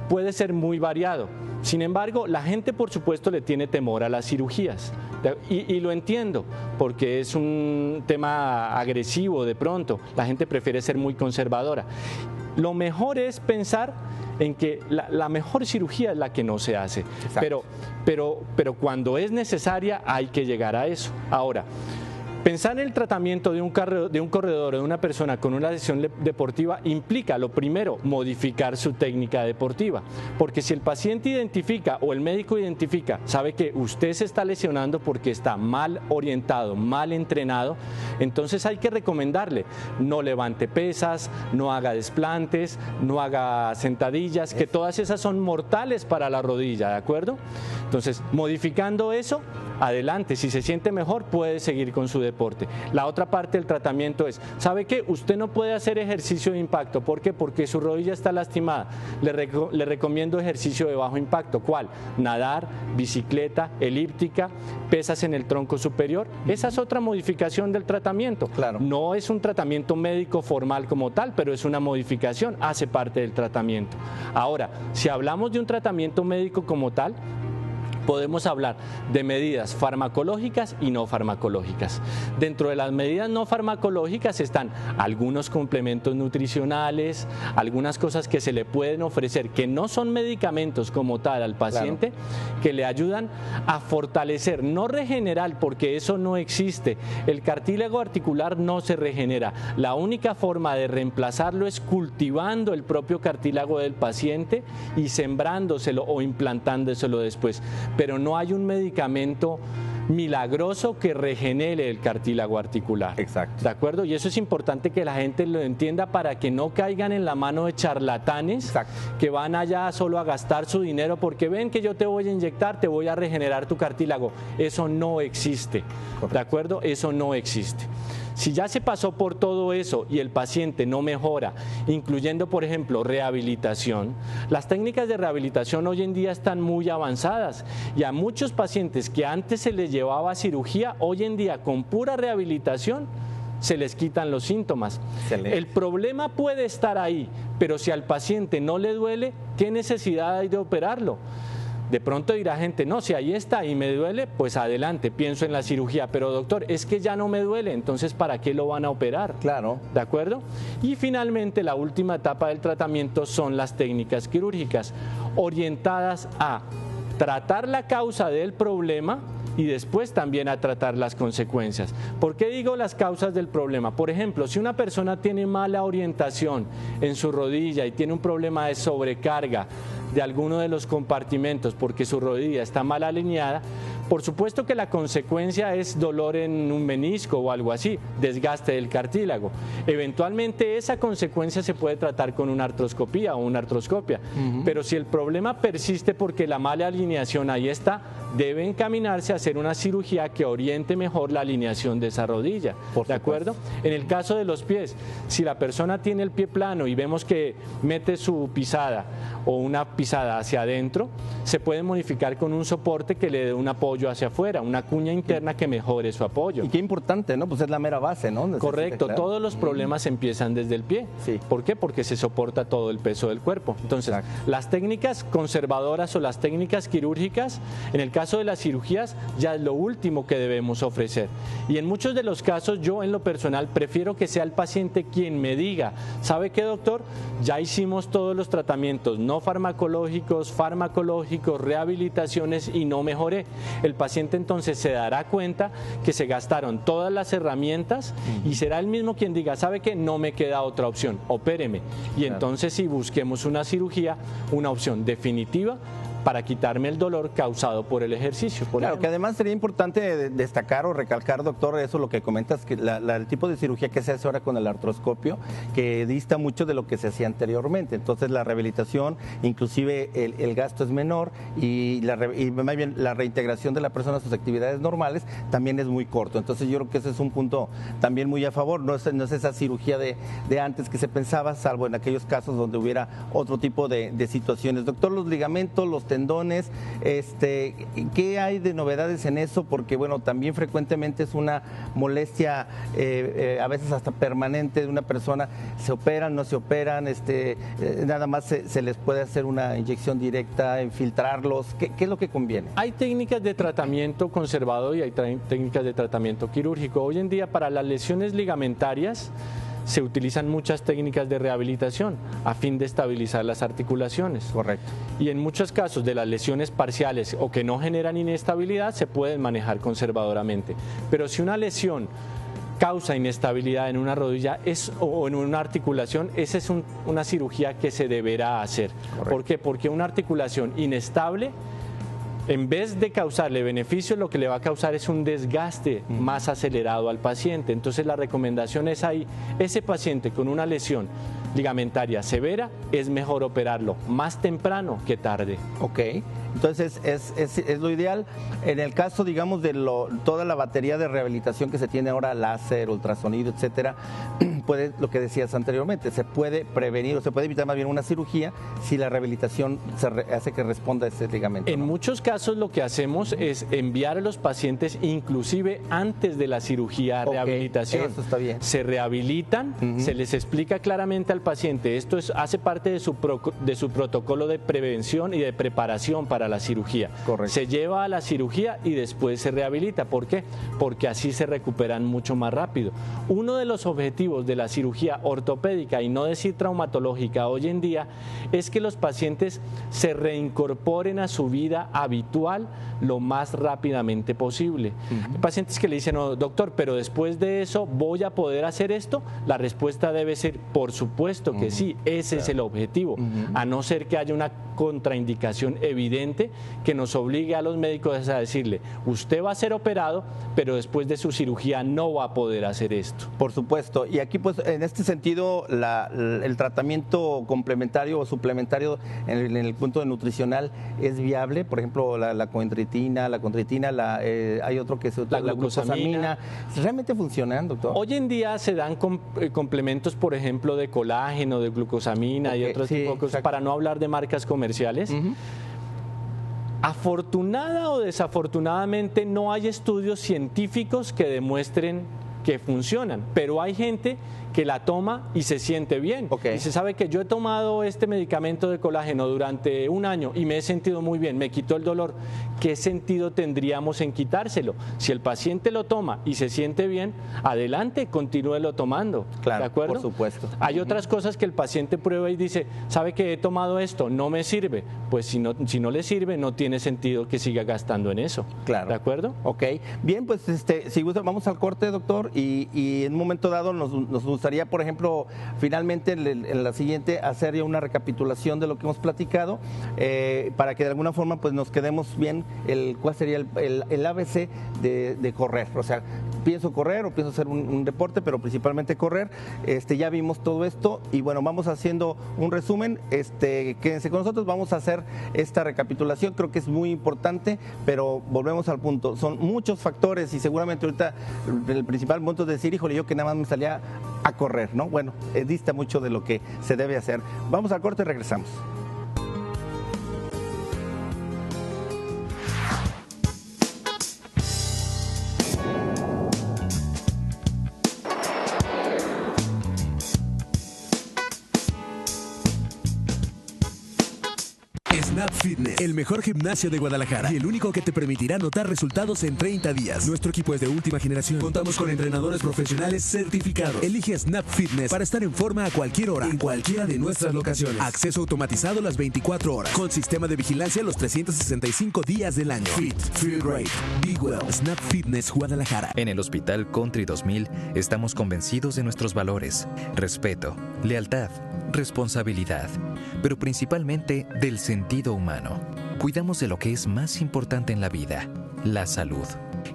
B: puede ser muy variado. Sin embargo, la gente, por supuesto, le tiene temor a las cirugías. Y lo entiendo, porque es un tema agresivo de pronto. La gente prefiere ser muy conservadora. Lo mejor es pensar en que la mejor cirugía es la que no se hace. Pero cuando es necesaria hay que llegar a eso. Ahora, pensar en el tratamiento de un corredor o de una persona con una lesión deportiva implica, lo primero, modificar su técnica deportiva. Porque si el paciente identifica o el médico identifica, sabe que usted se está lesionando porque está mal orientado, mal entrenado, entonces hay que recomendarle, no levante pesas, no haga desplantes, no haga sentadillas, que todas esas son mortales para la rodilla, ¿de acuerdo? Entonces, modificando eso, adelante. Si se siente mejor, puede seguir con su deporte. La otra parte del tratamiento es, ¿sabe qué? Usted no puede hacer ejercicio de impacto. ¿Por qué? Porque su rodilla está lastimada. Le recomiendo ejercicio de bajo impacto. ¿Cuál? Nadar, bicicleta, elíptica, pesas en el tronco superior. Esa es otra modificación del tratamiento.
A: Claro.
B: No es un tratamiento médico formal como tal, pero es una modificación, hace parte del tratamiento. Ahora, si hablamos de un tratamiento médico como tal, podemos hablar de medidas farmacológicas y no farmacológicas. Dentro de las medidas no farmacológicas están algunos complementos nutricionales, algunas cosas que se le pueden ofrecer que no son medicamentos como tal al paciente, claro, que le ayudan a fortalecer, no regenerar, porque eso no existe. El cartílago articular no se regenera. La única forma de reemplazarlo es cultivando el propio cartílago del paciente y sembrándoselo o implantándoselo después. Pero no hay un medicamento milagroso que regenere el cartílago articular.
A: Exacto.
B: ¿De acuerdo? Y eso es importante que la gente lo entienda para que no caigan en la mano de charlatanes. Exacto. Que van allá solo a gastar su dinero porque ven que yo te voy a inyectar, te voy a regenerar tu cartílago. Eso no existe. Correcto. ¿De acuerdo? Eso no existe. Si ya se pasó por todo eso y el paciente no mejora, incluyendo, por ejemplo, rehabilitación, las técnicas de rehabilitación hoy en día están muy avanzadas y a muchos pacientes que antes se les llevaba cirugía, hoy en día con pura rehabilitación se les quitan los síntomas. Excelente. El problema puede estar ahí, pero si al paciente no le duele, ¿qué necesidad hay de operarlo? De pronto dirá gente, no, si ahí está y me duele, pues adelante, pienso en la cirugía. Pero doctor, es que ya no me duele, entonces ¿para qué lo van a operar? Claro. ¿De acuerdo? Y finalmente la última etapa del tratamiento son las técnicas quirúrgicas, orientadas a tratar la causa del problema y después también a tratar las consecuencias. ¿Por qué digo las causas del problema? Por ejemplo, si una persona tiene mala orientación en su rodilla y tiene un problema de sobrecarga de alguno de los compartimentos porque su rodilla está mal alineada, por supuesto que la consecuencia es dolor en un menisco o algo así, desgaste del cartílago. Eventualmente esa consecuencia se puede tratar con una artroscopía o una artroscopia, pero si el problema persiste porque la mala alineación ahí está, debe encaminarse a hacer una cirugía que oriente mejor la alineación de esa rodilla. ¿De acuerdo? En el caso de los pies, si la persona tiene el pie plano y vemos que mete su pisada o una pisada hacia adentro, se puede modificar con un soporte que le dé un apoyo hacia afuera, una cuña interna que mejore su apoyo.
A: Y qué importante, ¿no? Pues es la mera base, ¿no?
B: Correcto, claro. Todos los problemas empiezan desde el pie. Sí. ¿Por qué? Porque se soporta todo el peso del cuerpo. Entonces, las técnicas conservadoras o las técnicas quirúrgicas, en el caso de las cirugías, ya es lo último que debemos ofrecer. Y en muchos de los casos, yo en lo personal prefiero que sea el paciente quien me diga, ¿sabe qué, doctor? Ya hicimos todos los tratamientos no farmacológicos, farmacológicos, rehabilitaciones y no mejoré. El paciente entonces se dará cuenta que se gastaron todas las herramientas y será él mismo quien diga, ¿sabe qué? No me queda otra opción, opéreme. Y entonces sí, busquemos una cirugía, una opción definitiva para quitarme el dolor causado por el ejercicio.
A: Claro, que además sería importante destacar o recalcar, doctor, eso lo que comentas, que el tipo de cirugía que se hace ahora con el artroscopio, que dista mucho de lo que se hacía anteriormente. Entonces la rehabilitación, inclusive el gasto es menor y más bien la reintegración de la persona a sus actividades normales también es muy corto. Entonces yo creo que ese es un punto también muy a favor. No es esa cirugía de antes que se pensaba, salvo en aquellos casos donde hubiera otro tipo de situaciones. Doctor, los ligamentos, los tendones, ¿qué hay de novedades en eso? Porque bueno, también frecuentemente es una molestia a veces hasta permanente de una persona. ¿Se operan, no se operan? Nada más se les puede hacer una inyección directa, infiltrarlos. ¿Qué es lo que conviene?
B: Hay técnicas de tratamiento conservador y hay técnicas de tratamiento quirúrgico. Hoy en día para las lesiones ligamentarias se utilizan muchas técnicas de rehabilitación a fin de estabilizar las articulaciones.
A: Correcto.
B: Y en muchos casos de las lesiones parciales o que no generan inestabilidad se pueden manejar conservadoramente. Pero si una lesión causa inestabilidad en una rodilla o en una articulación, esa es una cirugía que se deberá hacer. Correcto. ¿Por qué? Porque una articulación inestable, en vez de causarle beneficio, lo que le va a causar es un desgaste más acelerado al paciente. Entonces la recomendación es ahí, ese paciente con una lesión ligamentaria severa, es mejor operarlo más temprano que tarde.
A: Ok, entonces es lo ideal. En el caso, digamos, de toda la batería de rehabilitación que se tiene ahora, láser, ultrasonido, etcétera, puede, lo que decías anteriormente, se puede prevenir o se puede evitar más bien una cirugía si la rehabilitación hace que responda a ese ligamento.
B: En muchos casos lo que hacemos es enviar a los pacientes inclusive antes de la cirugía a rehabilitación.
A: Eso está bien.
B: Se rehabilitan, se les explica claramente al paciente, esto hace parte de su protocolo de prevención y de preparación para la cirugía.
A: Correcto.
B: Se lleva a la cirugía y después se rehabilita. ¿Por qué? Porque así se recuperan mucho más rápido. Uno de los objetivos de la cirugía ortopédica, y no decir traumatológica hoy en día, es que los pacientes se reincorporen a su vida habitual lo más rápidamente posible. Hay pacientes que le dicen, no, doctor, pero después de eso, ¿voy a poder hacer esto? La respuesta debe ser, por supuesto que sí, ese es el objetivo, a no ser que haya una contraindicación evidente que nos obligue a los médicos a decirle, usted va a ser operado, pero después de su cirugía no va a poder hacer esto.
A: Por supuesto, y aquí pues en este sentido el tratamiento complementario o suplementario en el punto de nutricional es viable, por ejemplo la coentritina, hay otro que es la glucosamina. ¿Realmente funcionan, doctor?
B: Hoy en día se dan complementos, por ejemplo, de colágeno, de glucosamina y otros tipos de cosas, para no hablar de marcas comerciales. Afortunada o desafortunadamente no hay estudios científicos que demuestren que funcionan, pero hay gente que la toma y se siente bien. Y se sabe que yo he tomado este medicamento de colágeno durante un año y me he sentido muy bien, me quitó el dolor. ¿Qué sentido tendríamos en quitárselo? Si el paciente lo toma y se siente bien, adelante, continúelo tomando.
A: Claro,
B: ¿de acuerdo?
A: por supuesto.
B: Hay otras cosas que el paciente prueba y dice, ¿sabe que he tomado esto? No me sirve. Pues si no le sirve, no tiene sentido que siga gastando en eso.
A: Claro.
B: ¿De acuerdo?
A: Ok. Bien, pues si gusta, vamos al corte, doctor, y en un momento dado nos gustaría, por ejemplo, finalmente en la siguiente hacer ya una recapitulación de lo que hemos platicado, para que de alguna forma pues nos quedemos bien cuál sería el ABC de correr. O sea, pienso correr o pienso hacer un deporte, pero principalmente correr. Ya vimos todo esto y bueno, vamos haciendo un resumen. Quédense con nosotros, vamos a hacer esta recapitulación, creo que es muy importante, pero volvemos al punto. Son muchos factores y seguramente ahorita el principal punto es decir, híjole, yo que nada más me salía a correr, ¿no? Bueno, dista mucho de lo que se debe hacer. Vamos al corte y regresamos.
C: Snap Fitness, el mejor gimnasio de Guadalajara y el único que te permitirá notar resultados en 30 días. Nuestro equipo es de última generación. Contamos con entrenadores profesionales certificados. Elige Snap Fitness para estar en forma a cualquier hora, en cualquiera de nuestras locaciones. Acceso automatizado las 24 horas, con sistema de vigilancia los 365 días del año. Fit, Feel Great, Be Well. Snap Fitness Guadalajara.
D: En el Hospital Country 2000 estamos convencidos de nuestros valores: respeto, lealtad, responsabilidad, pero principalmente del sentido humano. Cuidamos de lo que es más importante en la vida, la salud.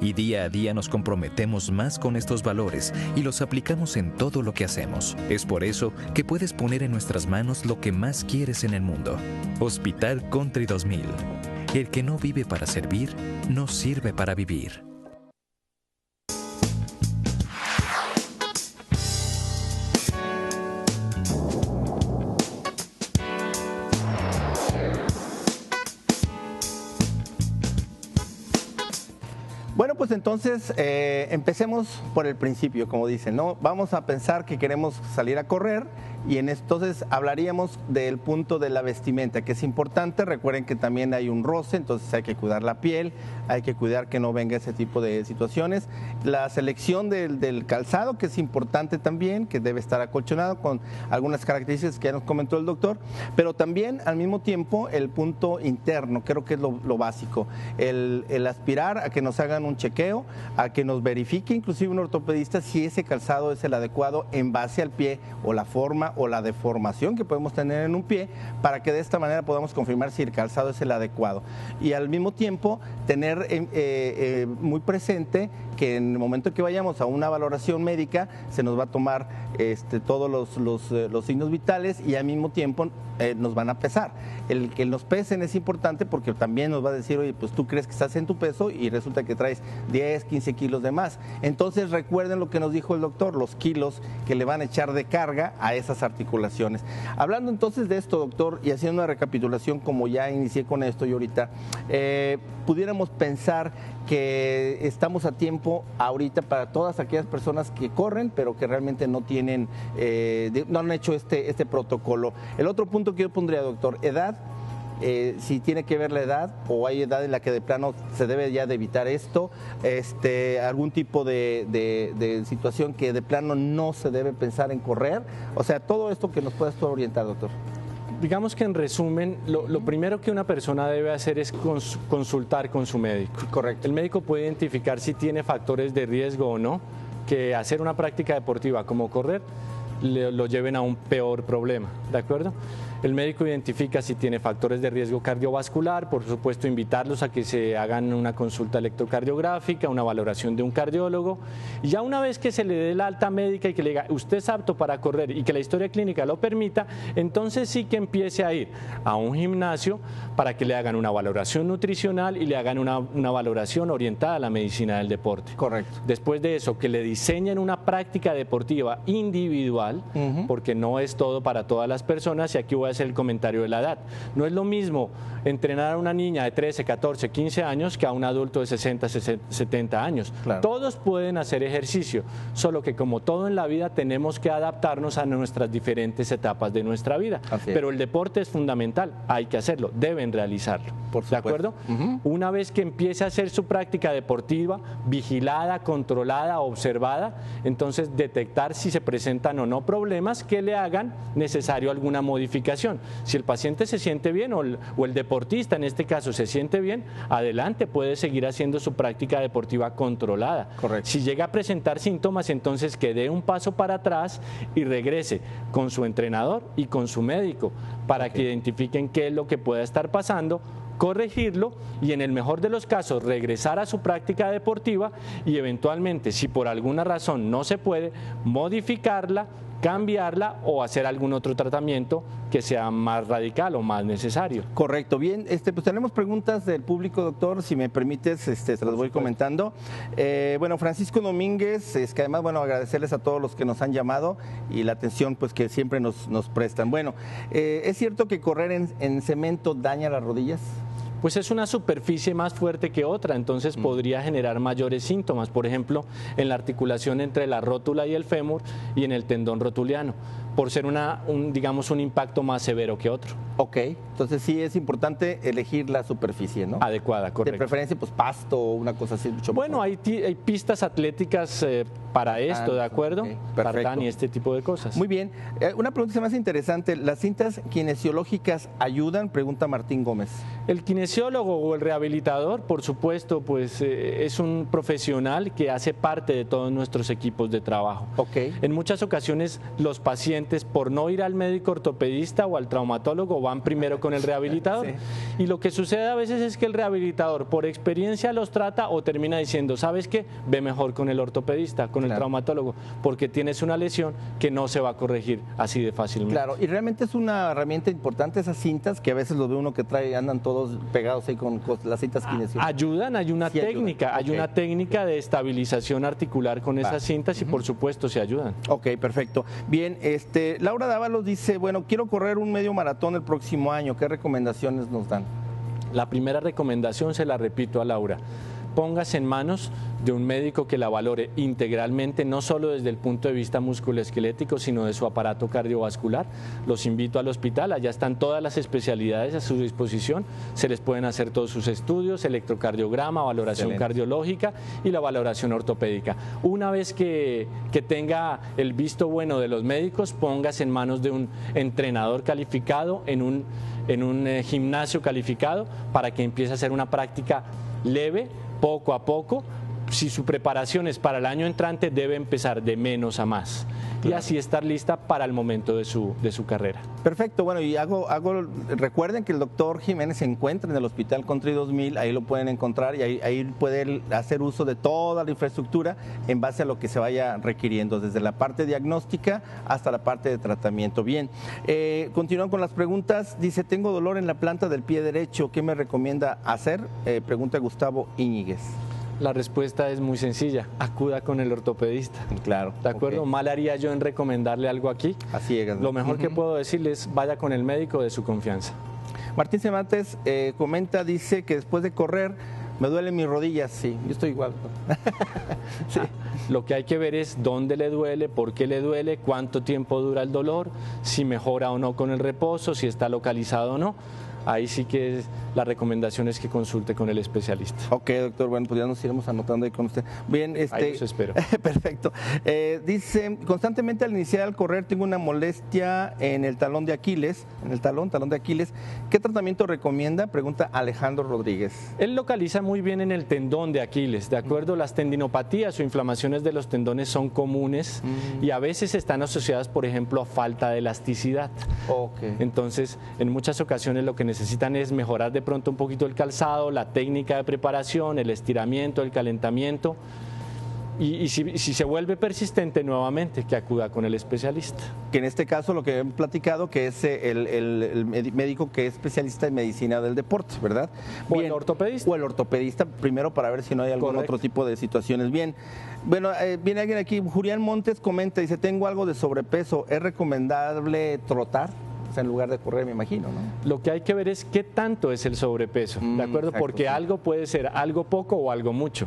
D: Y día a día nos comprometemos más con estos valores y los aplicamos en todo lo que hacemos. Es por eso que puedes poner en nuestras manos lo que más quieres en el mundo. Hospital Country 2000. El que no vive para servir, no sirve para vivir.
A: Bueno, pues entonces empecemos por el principio, como dicen, ¿no? Vamos a pensar que queremos salir a correr y entonces hablaríamos del punto de la vestimenta, que es importante. Recuerden que también hay un roce, entonces hay que cuidar la piel, hay que cuidar que no venga ese tipo de situaciones. La selección del calzado, que es importante también, que debe estar acolchonado con algunas características que ya nos comentó el doctor, pero también al mismo tiempo el punto interno, creo que es lo básico, el aspirar a que nos hagan un chequeo, a que nos verifique inclusive un ortopedista si ese calzado es el adecuado en base al pie o la forma forma o la deformación que podemos tener en un pie, para que de esta manera podamos confirmar si el calzado es el adecuado. Y al mismo tiempo tener muy presente que en el momento que vayamos a una valoración médica se nos va a tomar todos los signos vitales y al mismo tiempo nos van a pesar. El que nos pesen es importante porque también nos va a decir, oye, pues tú crees que estás en tu peso y resulta que traes 10, 15 kilos de más. Entonces recuerden lo que nos dijo el doctor, los kilos que le van a echar de carga a esas articulaciones. Hablando entonces de esto, doctor, y haciendo una recapitulación como ya inicié con esto y ahorita, pudiéramos pensar que estamos a tiempo ahorita para todas aquellas personas que corren, pero que realmente no tienen, no han hecho este protocolo. El otro punto que yo pondría, doctor, edad. Si tiene que ver la edad o hay edad en la que de plano se debe ya de evitar esto, algún tipo de situación que de plano no se debe pensar en correr, o sea, todo esto que nos puedas tú orientar, doctor.
B: Digamos que en resumen, lo primero que una persona debe hacer es consultar con su médico.
A: Correcto.
B: El médico puede identificar si tiene factores de riesgo o no, que hacer una práctica deportiva como correr lo lleven a un peor problema, ¿de acuerdo? El médico identifica si tiene factores de riesgo cardiovascular, por supuesto invitarlos a que se hagan una consulta electrocardiográfica, una valoración de un cardiólogo, y ya una vez que se le dé la alta médica y que le diga usted es apto para correr y que la historia clínica lo permita, entonces sí que empiece a ir a un gimnasio para que le hagan una valoración nutricional y le hagan una valoración orientada a la medicina del deporte.
A: Correcto.
B: Después de eso, que le diseñen una práctica deportiva individual, porque no es todo para todas las personas, y aquí voy a hacer el comentario de la edad. No es lo mismo entrenar a una niña de 13, 14, 15 años que a un adulto de 60, 70 años.
A: Claro.
B: Todos pueden hacer ejercicio, solo que como todo en la vida tenemos que adaptarnos a nuestras diferentes etapas de nuestra vida. Pero el deporte es fundamental, hay que hacerlo, deben realizarlo.
A: Por
B: ¿De acuerdo? Una vez que empiece a hacer su práctica deportiva, vigilada, controlada, observada, entonces detectar si se presentan o no problemas que le hagan necesario alguna modificación. Si el paciente se siente bien o el deportista en este caso se siente bien, adelante, puede seguir haciendo su práctica deportiva controlada.
A: Correcto.
B: Si llega a presentar síntomas, entonces que dé un paso para atrás y regrese con su entrenador y con su médico para que identifiquen qué es lo que pueda estar pasando, corregirlo y en el mejor de los casos regresar a su práctica deportiva y eventualmente, si por alguna razón no se puede, modificarla, cambiarla o hacer algún otro tratamiento que sea más radical o más necesario.
A: Correcto, bien, pues tenemos preguntas del público, doctor, si me permites, se las voy comentando. Bueno, Francisco Domínguez, es que además, bueno, agradecerles a todos los que nos han llamado y la atención pues que siempre nos prestan. Bueno, ¿es cierto que correr en cemento daña las rodillas?
B: Pues es una superficie más fuerte que otra, entonces podría generar mayores síntomas, por ejemplo, en la articulación entre la rótula y el fémur y en el tendón rotuliano, por ser digamos, un impacto más severo que otro.
A: Ok, entonces sí es importante elegir la superficie, ¿no?
B: Adecuada, correcto.
A: De preferencia, pues pasto o una cosa así. Mucho
B: bueno, hay pistas atléticas para esto, ¿de acuerdo?
A: Okay, perfecto.
B: Tartán y este tipo de cosas.
A: Muy bien. Una pregunta más interesante. ¿Las cintas kinesiológicas ayudan? Pregunta Martín Gómez.
B: El kinesiólogo o el rehabilitador, por supuesto, pues es un profesional que hace parte de todos nuestros equipos de trabajo.
A: Okay.
B: En muchas ocasiones los pacientes, por no ir al médico ortopedista o al traumatólogo, van primero con el rehabilitador. Sí. Y lo que sucede a veces es que el rehabilitador por experiencia los trata o termina diciendo, ¿sabes qué? Ve mejor con el ortopedista, con el traumatólogo, porque tienes una lesión que no se va a corregir así de fácilmente.
A: Claro, y realmente es una herramienta importante esas cintas que a veces los ve uno que trae, andan todos pegados ahí con las cintas kinesiológicas.
B: Ayudan, hay una técnica, hay una técnica de estabilización articular con esas cintas y por supuesto se ayudan.
A: Ok, perfecto. Bien, Laura Dávalos dice, bueno, quiero correr un medio maratón el próximo año, ¿qué recomendaciones nos dan?
B: La primera recomendación se la repito a Laura. Póngase en manos de un médico que la valore integralmente, no solo desde el punto de vista musculoesquelético, sino de su aparato cardiovascular. Los invito al hospital, allá están todas las especialidades a su disposición, se les pueden hacer todos sus estudios, electrocardiograma, valoración cardiológica y la valoración ortopédica. Una vez que tenga el visto bueno de los médicos, póngase en manos de un entrenador calificado, en un gimnasio calificado, para que empiece a hacer una práctica leve, poco a poco, si su preparación es para el año entrante, debe empezar de menos a más. Y así estar lista para el momento de su carrera.
A: Perfecto, bueno, y recuerden que el doctor Jiménez se encuentra en el Hospital Country 2000, ahí lo pueden encontrar y ahí puede hacer uso de toda la infraestructura en base a lo que se vaya requiriendo, desde la parte diagnóstica hasta la parte de tratamiento. Bien, continúan con las preguntas. Dice, tengo dolor en la planta del pie derecho, ¿qué me recomienda hacer? Pregunta Gustavo Íñiguez.
B: La respuesta es muy sencilla, acuda con el ortopedista.
A: Claro.
B: ¿De acuerdo? Okay. Mal haría yo en recomendarle algo aquí.
A: Así es.
B: Lo mejor que puedo decirles, vaya con el médico de su confianza.
A: Martín Cervantes comenta, dice que después de correr me duelen mis rodillas. Sí, yo estoy igual.
B: Sí. Lo que hay que ver es dónde le duele, por qué le duele, cuánto tiempo dura el dolor, si mejora o no con el reposo, si está localizado o no. Ahí sí que la recomendación es que consulte con el especialista.
A: Ok, doctor, bueno, pues ya nos iremos anotando ahí con usted. Bien,
B: ahí los espero.
A: Perfecto. Dice, constantemente al iniciar al correr tengo una molestia en el talón de Aquiles, talón de Aquiles. ¿Qué tratamiento recomienda? Pregunta Alejandro Rodríguez.
B: Él localiza muy bien en el tendón de Aquiles, ¿de acuerdo? Las tendinopatías o inflamaciones de los tendones son comunes y a veces están asociadas, por ejemplo, a falta de elasticidad.
A: Okay.
B: Entonces, en muchas ocasiones lo que necesitan es mejorar de pronto un poquito el calzado, la técnica de preparación, el estiramiento, el calentamiento y si se vuelve persistente nuevamente, que acuda con el especialista.
A: Que en este caso lo que he platicado que es el médico que es especialista en medicina del deporte, ¿verdad?
B: O el ortopedista.
A: O el ortopedista primero para ver si no hay algún otro tipo de situaciones. Bien, bueno, viene alguien aquí, Julián Montes comenta, dice, tengo algo de sobrepeso, ¿es recomendable trotar? En lugar de correr, me imagino, ¿no?
B: Lo que hay que ver es qué tanto es el sobrepeso, ¿de acuerdo?
A: Exacto,
B: porque
A: sí.
B: Algo puede ser algo poco o algo mucho.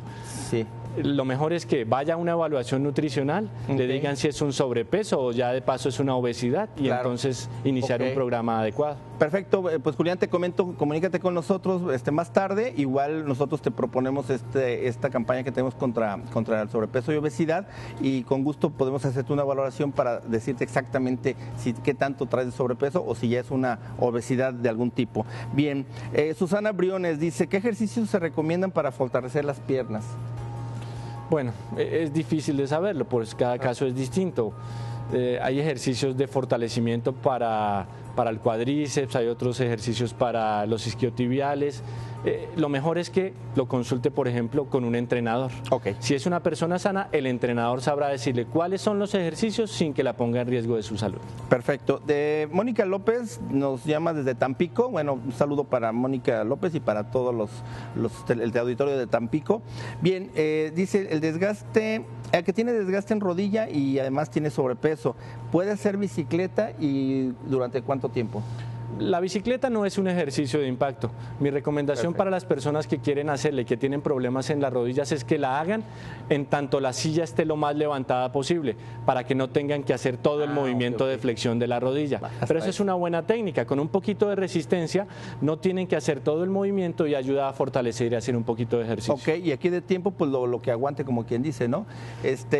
A: Sí.
B: Lo mejor es que vaya a una evaluación nutricional, le digan si es un sobrepeso o ya de paso es una obesidad y entonces iniciar un programa adecuado.
A: Perfecto, pues Julián, te comento, comunícate con nosotros más tarde, igual nosotros te proponemos esta campaña que tenemos contra el sobrepeso y obesidad y con gusto podemos hacerte una valoración para decirte exactamente qué tanto traes de sobrepeso o si ya es una obesidad de algún tipo. Bien, Susana Briones dice, ¿qué ejercicios se recomiendan para fortalecer las piernas?
B: Bueno, es difícil de saberlo, pues cada caso es distinto. Hay ejercicios de fortalecimiento para el cuádriceps, hay otros ejercicios para los isquiotibiales. Lo mejor es que lo consulte, por ejemplo, con un entrenador.
A: Okay.
B: Si es una persona sana, el entrenador sabrá decirle cuáles son los ejercicios sin que la ponga en riesgo de su salud.
A: Perfecto. Mónica López nos llama desde Tampico. Bueno, un saludo para Mónica López y para todos el auditorio de Tampico. Bien, dice el que tiene desgaste en rodilla y además tiene sobrepeso, ¿puede hacer bicicleta y durante cuánto tiempo?
B: La bicicleta no es un ejercicio de impacto. Mi recomendación para las personas que quieren hacerle y que tienen problemas en las rodillas es que la hagan en tanto la silla esté lo más levantada posible, para que no tengan que hacer todo el movimiento de flexión de la rodilla. Pero eso es una buena técnica. Con un poquito de resistencia no tienen que hacer todo el movimiento y ayuda a fortalecer y hacer un poquito de ejercicio.
A: Ok, y aquí de tiempo, pues lo que aguante, como quien dice, ¿no?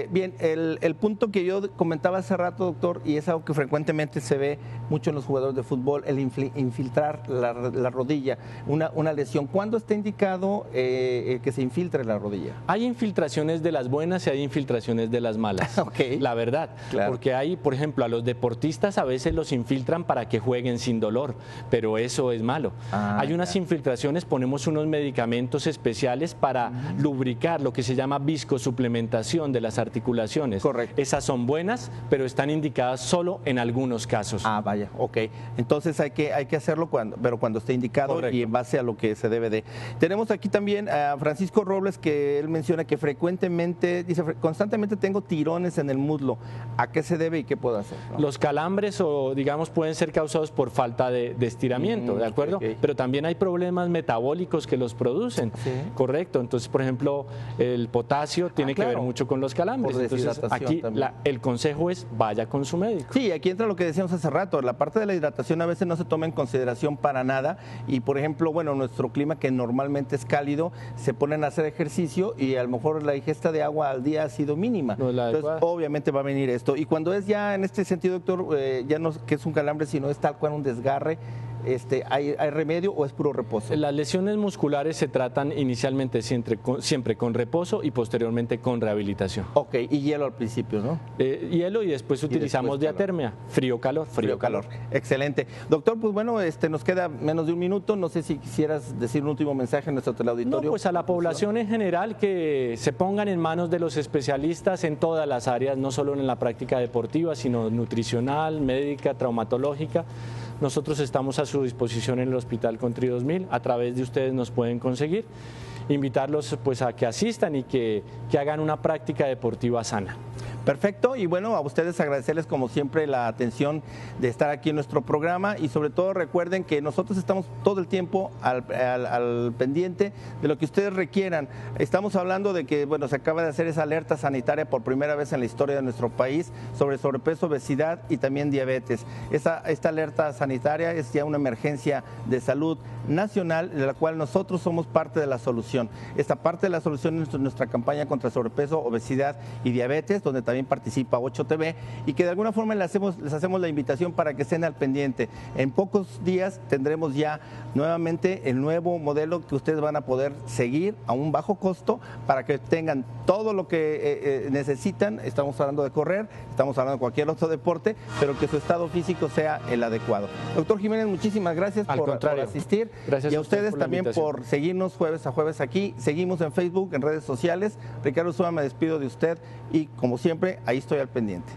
A: Bien, el punto que yo comentaba hace rato, doctor, y es algo que frecuentemente se ve mucho en los jugadores de fútbol, el infiltrar la rodilla, una lesión. ¿Cuándo está indicado que se infiltre la rodilla?
B: Hay infiltraciones de las buenas y hay infiltraciones de las malas,
A: Okay.
B: La verdad, claro. Porque hay, por ejemplo, a los deportistas a veces los infiltran para que jueguen sin dolor, pero eso es malo. Hay unas infiltraciones, ponemos unos medicamentos especiales para lubricar lo que se llama viscosuplementación de las articulaciones.
A: Correcto.
B: Esas son buenas, pero están indicadas solo en algunos casos.
A: Vaya, ok. Entonces hay que hacerlo cuando esté indicado. Correcto. Y en base a lo que se debe de. Tenemos aquí también a Francisco Robles, que él menciona que constantemente tengo tirones en el muslo. ¿A qué se debe y qué puedo hacer? ¿No?
B: Los calambres pueden ser causados por falta de estiramiento, ¿de acuerdo? Okay. Pero también hay problemas metabólicos que los producen, ¿sí? Correcto. Entonces, por ejemplo, el potasio tiene que ver mucho con los calambres. Entonces, aquí el consejo es vaya con su médico.
A: Sí, aquí entra lo que decíamos hace rato. La parte de la hidratación a veces no se toma en consideración para nada y, por ejemplo, nuestro clima que normalmente es cálido, se ponen a hacer ejercicio y a lo mejor la ingesta de agua al día ha sido mínima.
B: No,
A: entonces, obviamente va a venir esto. Y cuando es ya en este sentido, doctor, ya no que es un calambre, sino es tal cual un desgarre, ¿hay remedio o es puro reposo?
B: Las lesiones musculares se tratan inicialmente siempre con reposo y posteriormente con rehabilitación.
A: Ok, y hielo al principio, ¿no?
B: Hielo y después utilizamos diatermia, frío-calor.
A: Frío-calor, excelente. Doctor, pues bueno, nos queda menos de un minuto, no sé si quisieras decir un último mensaje a nuestro teleauditorio.
B: No, pues a la población en general que se pongan en manos de los especialistas en todas las áreas, no solo en la práctica deportiva, sino nutricional, médica, traumatológica. Nosotros estamos a su disposición en el Hospital Country 2000, a través de ustedes nos pueden conseguir. Invitarlos pues a que asistan y que hagan una práctica deportiva sana.
A: Perfecto, y bueno, a ustedes agradecerles como siempre la atención de estar aquí en nuestro programa y sobre todo recuerden que nosotros estamos todo el tiempo al pendiente de lo que ustedes requieran. Estamos hablando de que, bueno, se acaba de hacer esa alerta sanitaria por primera vez en la historia de nuestro país sobre sobrepeso, obesidad y también diabetes. Esta alerta sanitaria es ya una emergencia de salud nacional de la cual nosotros somos parte de la solución. Esta parte de la solución es nuestra campaña contra sobrepeso, obesidad y diabetes, donde también participa 8TV y que de alguna forma les hacemos la invitación para que estén al pendiente. En pocos días tendremos ya nuevamente el nuevo modelo que ustedes van a poder seguir a un bajo costo para que tengan todo lo que necesitan. Estamos hablando de correr, estamos hablando de cualquier otro deporte, pero que su estado físico sea el adecuado. Doctor Jiménez, muchísimas gracias por asistir.
B: Gracias
A: y a ustedes también por seguirnos jueves a jueves aquí. Seguimos en Facebook, en redes sociales. Ricardo Zúa, me despido de usted y como siempre, ahí estoy al pendiente.